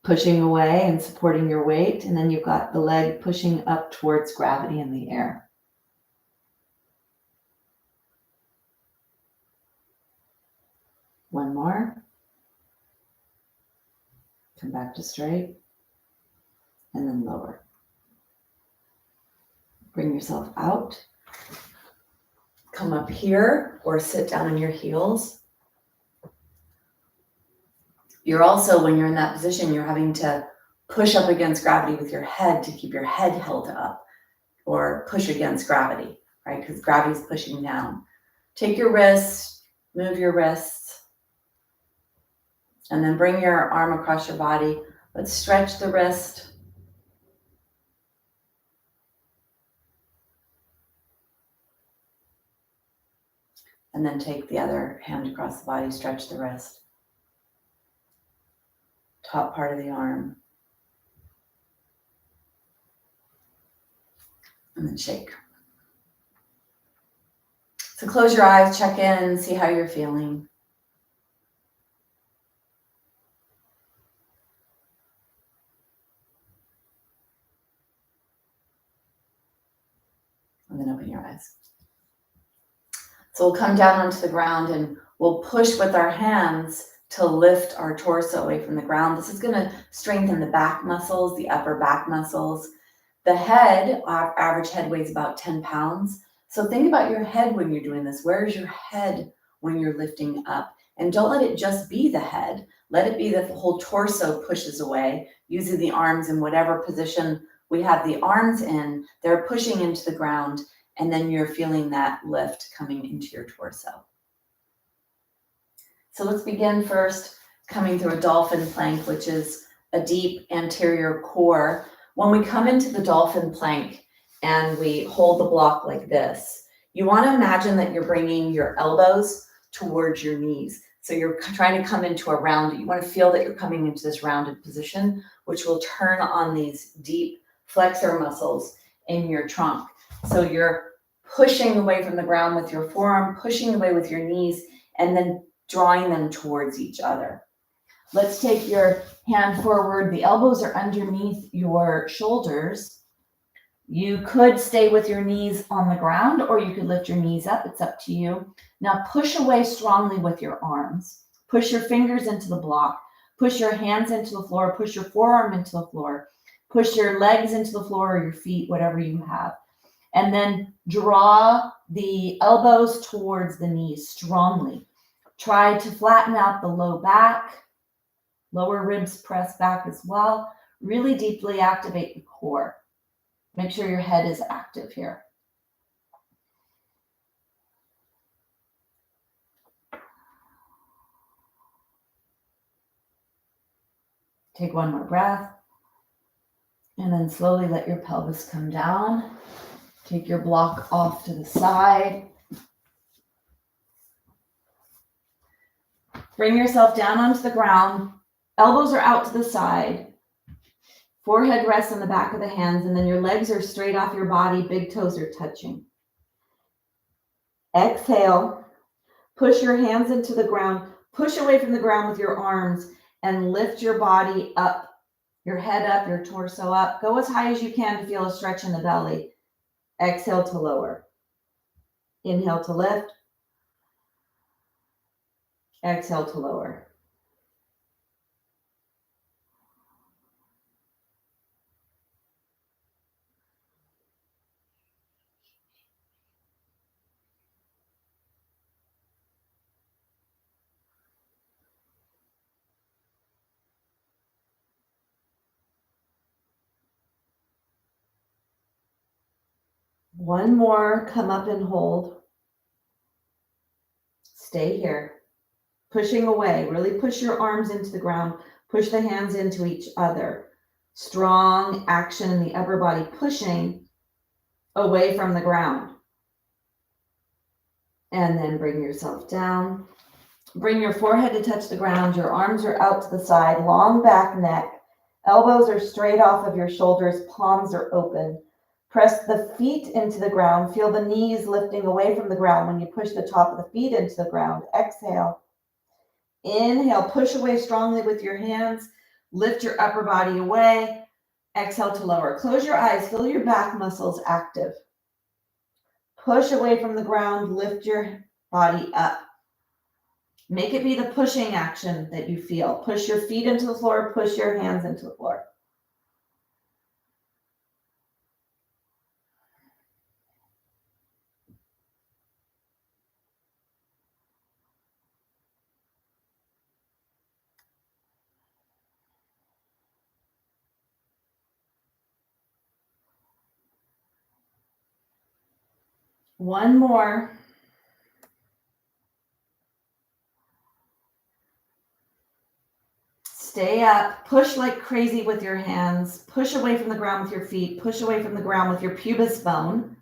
pushing away and supporting your weight, and then you've got the leg pushing up towards gravity in the air. One more. Come back to straight, and then lower. Bring yourself out. Come up here or sit down on your heels. You're also, when you're in that position, you're having to push up against gravity with your head to keep your head held up, or push against gravity, right? Because gravity's pushing down. Take your wrists, move your wrists, and then bring your arm across your body. Let's stretch the wrist. And then take the other hand across the body, stretch the wrist. top part of the arm. And then shake. So close your eyes, check in, and see how you're feeling. And then open your eyes. So we'll come down onto the ground and we'll push with our hands to lift our torso away from the ground. This is going to strengthen the back muscles, the upper back muscles. The head, our average head weighs about 10 pounds. So think about your head when you're doing this. Where is your head when you're lifting up? And don't let it just be the head. Let it be that the whole torso pushes away, using the arms in whatever position we have the arms in. They're pushing into the ground, and then you're feeling that lift coming into your torso. So let's begin first coming through a dolphin plank, which is a deep anterior core. When we come into the dolphin plank and we hold the block like this, you want to imagine that you're bringing your elbows towards your knees. So you're trying to come into a rounded, you want to feel that you're coming into this rounded position, which will turn on these deep flexor muscles in your trunk. So you're pushing away from the ground with your forearm, pushing away with your knees, and then drawing them towards each other. Let's take your hand forward. The elbows are underneath your shoulders. You could stay with your knees on the ground, or you could lift your knees up. It's up to you. Now push away strongly with your arms. Push your fingers into the block. Push your hands into the floor. Push your forearm into the floor. Push your legs into the floor or your feet, whatever you have. And then draw the elbows towards the knees strongly. Try to flatten out the low back. Lower ribs press back as well. Really deeply activate the core. Make sure your head is active here. Take one more breath. And then slowly let your pelvis come down. Take your block off to the side. Bring yourself down onto the ground. Elbows are out to the side. Forehead rests on the back of the hands, and then your legs are straight off your body. Big toes are touching. Exhale. Push your hands into the ground. Push away from the ground with your arms and lift your body up. Your head up, your torso up. Go as high as you can to feel a stretch in the belly. Exhale to lower. Inhale to lift. Exhale to lower. One more, come up and hold. Stay here. Pushing away, really push your arms into the ground. Push the hands into each other. Strong action in the upper body, pushing away from the ground. And then bring yourself down. Bring your forehead to touch the ground. Your arms are out to the side, long back neck. Elbows are straight off of your shoulders, palms are open. Press the feet into the ground. Feel the knees lifting away from the ground when you push the top of the feet into the ground. Exhale. Inhale, push away strongly with your hands. Lift your upper body away. Exhale to lower. Close your eyes. Feel your back muscles active. Push away from the ground. Lift your body up. Make it be the pushing action that you feel. Push your feet into the floor. Push your hands into the floor. One more. Stay up. Push like crazy with your hands. Push away from the ground with your feet. Push away from the ground with your pubis bone.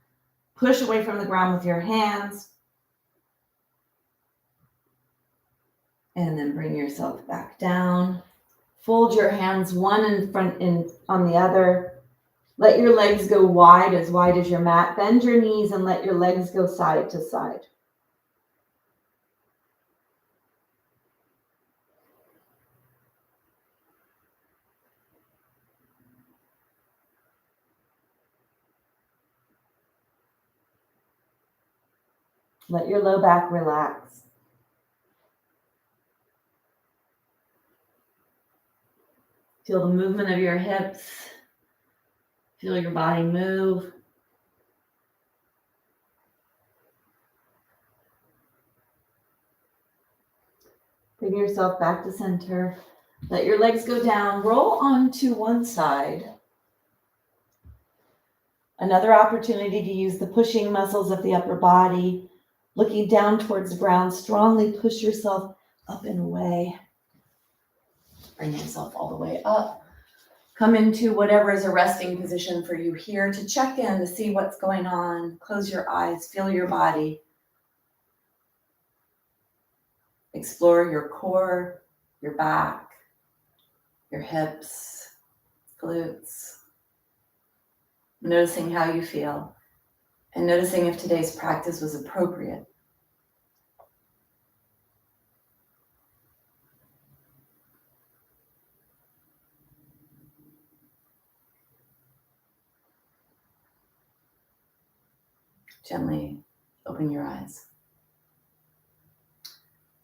Push away from the ground with your hands. And then bring yourself back down. Fold your hands one in front and on the other. Let your legs go wide as your mat. Bend your knees and let your legs go side to side. Let your low back relax. Feel the movement of your hips. Feel your body move. Bring yourself back to center. Let your legs go down. Roll onto one side. Another opportunity to use the pushing muscles of the upper body. Looking down towards the ground, strongly push yourself up and away. Bring yourself all the way up. Come into whatever is a resting position for you here to check in, to see what's going on. Close your eyes, feel your body. Explore your core, your back, your hips, glutes. Noticing how you feel and noticing if today's practice was appropriate. Gently open your eyes.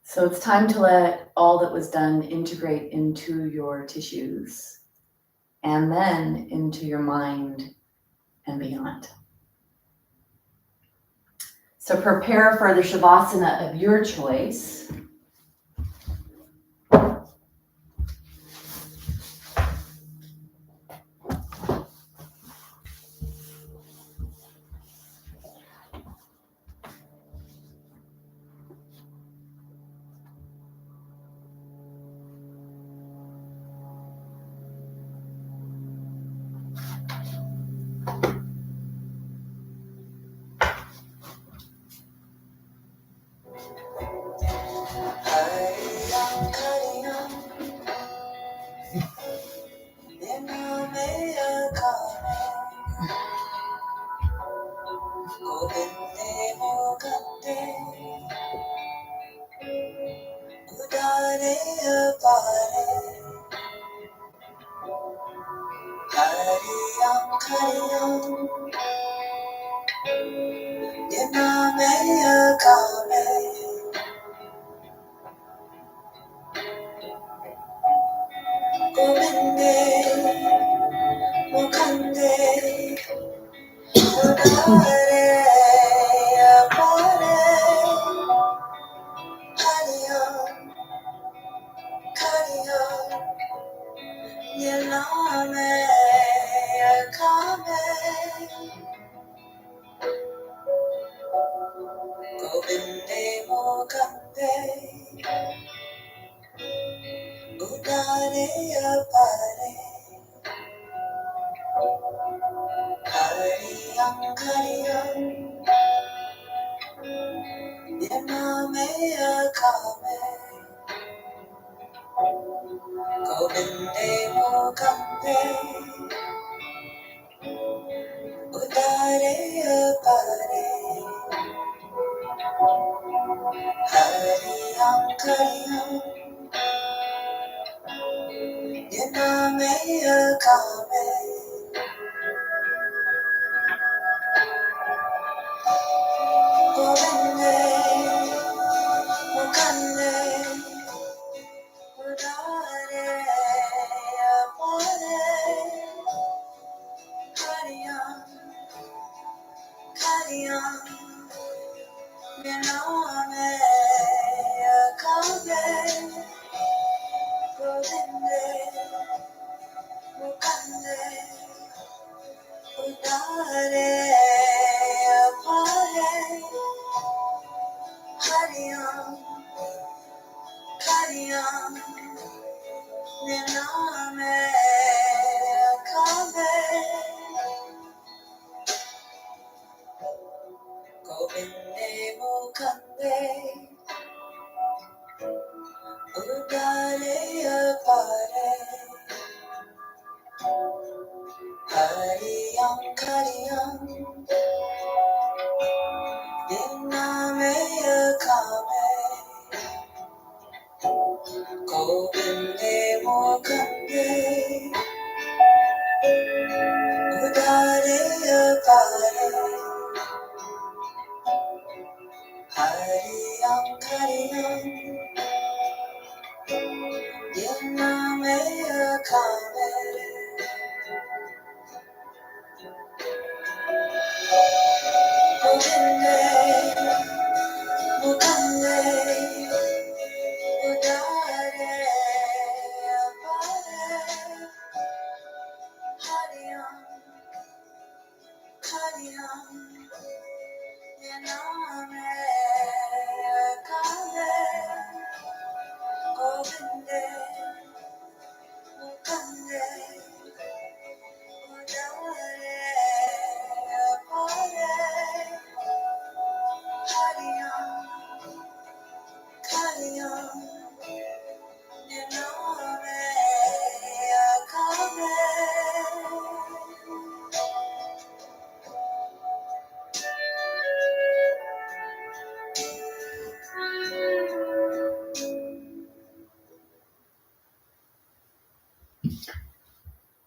So it's time to let all that was done integrate into your tissues and then into your mind and beyond. So prepare for the Shavasana of your choice. Kariyam kariyam Ninnameya kame Govinde mokande Udareya pare Kariyam kariyam Ninnameya kame Govinde mokande Udareya pare Kariyam kariyam Niname kale govinde mukande udare pare hariyam kariyam Niname kale.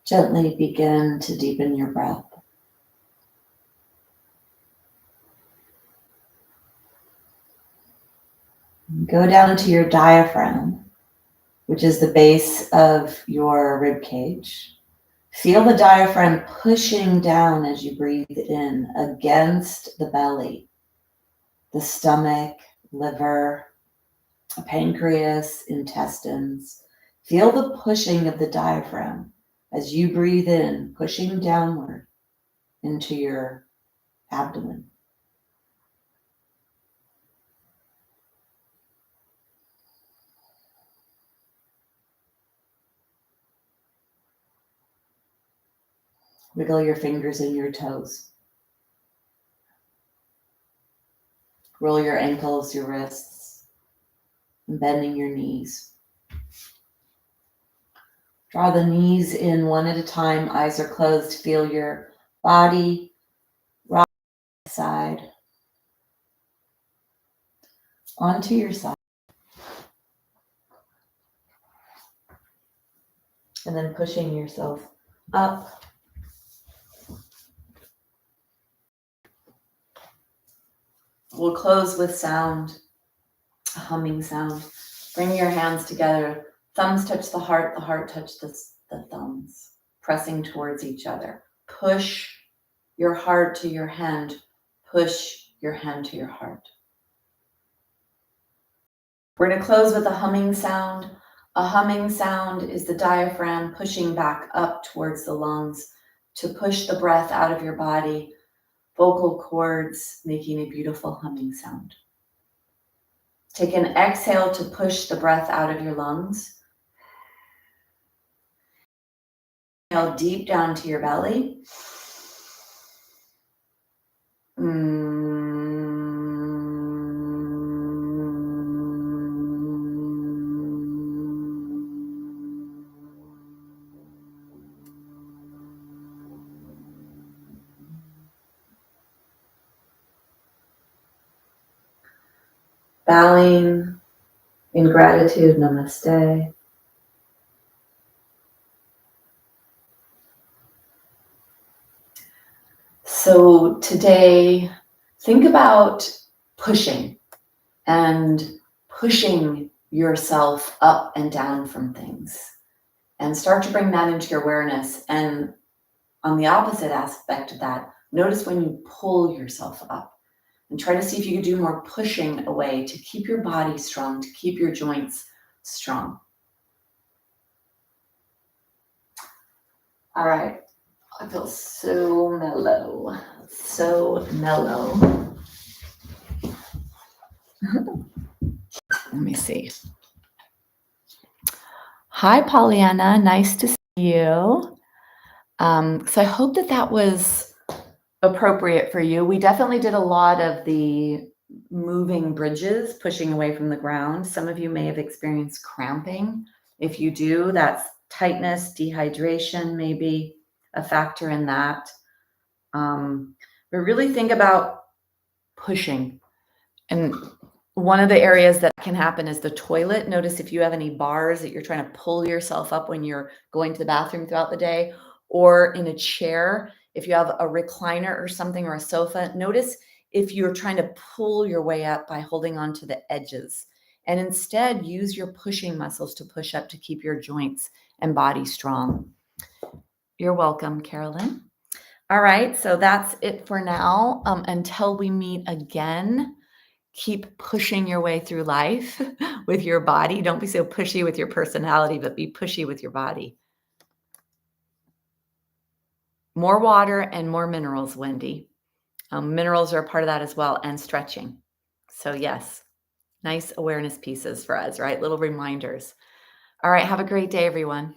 Gently begin to deepen your breath. Go down to your diaphragm, which is the base of your rib cage. Feel the diaphragm pushing down as you breathe in against the belly, the stomach, liver, pancreas, intestines. Feel the pushing of the diaphragm as you breathe in, pushing downward into your abdomen. Wiggle your fingers and your toes. Roll your ankles, your wrists, and bending your knees. Draw the knees in one at a time, eyes are closed. Feel your body rock side onto your side. And then pushing yourself up. We'll close with sound, a humming sound. Bring your hands together. Thumbs touch the heart touch the thumbs, pressing towards each other. Push your heart to your hand. Push your hand to your heart. We're going to close with a humming sound. A humming sound is the diaphragm pushing back up towards the lungs to push the breath out of your body. Vocal cords making a beautiful humming sound. Take an exhale to push the breath out of your lungs. Inhale deep down to your belly. Bowing in gratitude, namaste. So today, think about pushing and pushing yourself up and down from things, and start to bring that into your awareness. And on the opposite aspect of that, notice when you pull yourself up, and try to see if you can do more pushing away to keep your body strong, to keep your joints strong. All right. I feel so mellow, so mellow. Let me see. Hi, Pollyanna. Nice to see you. So I hope that was appropriate for you. We definitely did a lot of the moving bridges, pushing away from the ground. Some of you may have experienced cramping. If you do, that's tightness, dehydration, maybe a factor in that. But really think about pushing. And one of the areas that can happen is the toilet. Notice if you have any bars that you're trying to pull yourself up when you're going to the bathroom throughout the day, or in a chair, if you have a recliner or something, or a sofa, notice if you're trying to pull your way up by holding on to the edges. And instead, use your pushing muscles to push up to keep your joints and body strong. You're welcome, Carolyn. All right, so that's it for now. Until we meet again, keep pushing your way through life with your body. Don't be so pushy with your personality, but be pushy with your body. More water and more minerals, Wendy. Minerals are a part of that as well, and stretching. So yes, nice awareness pieces for us, right? Little reminders. All right, have a great day, everyone.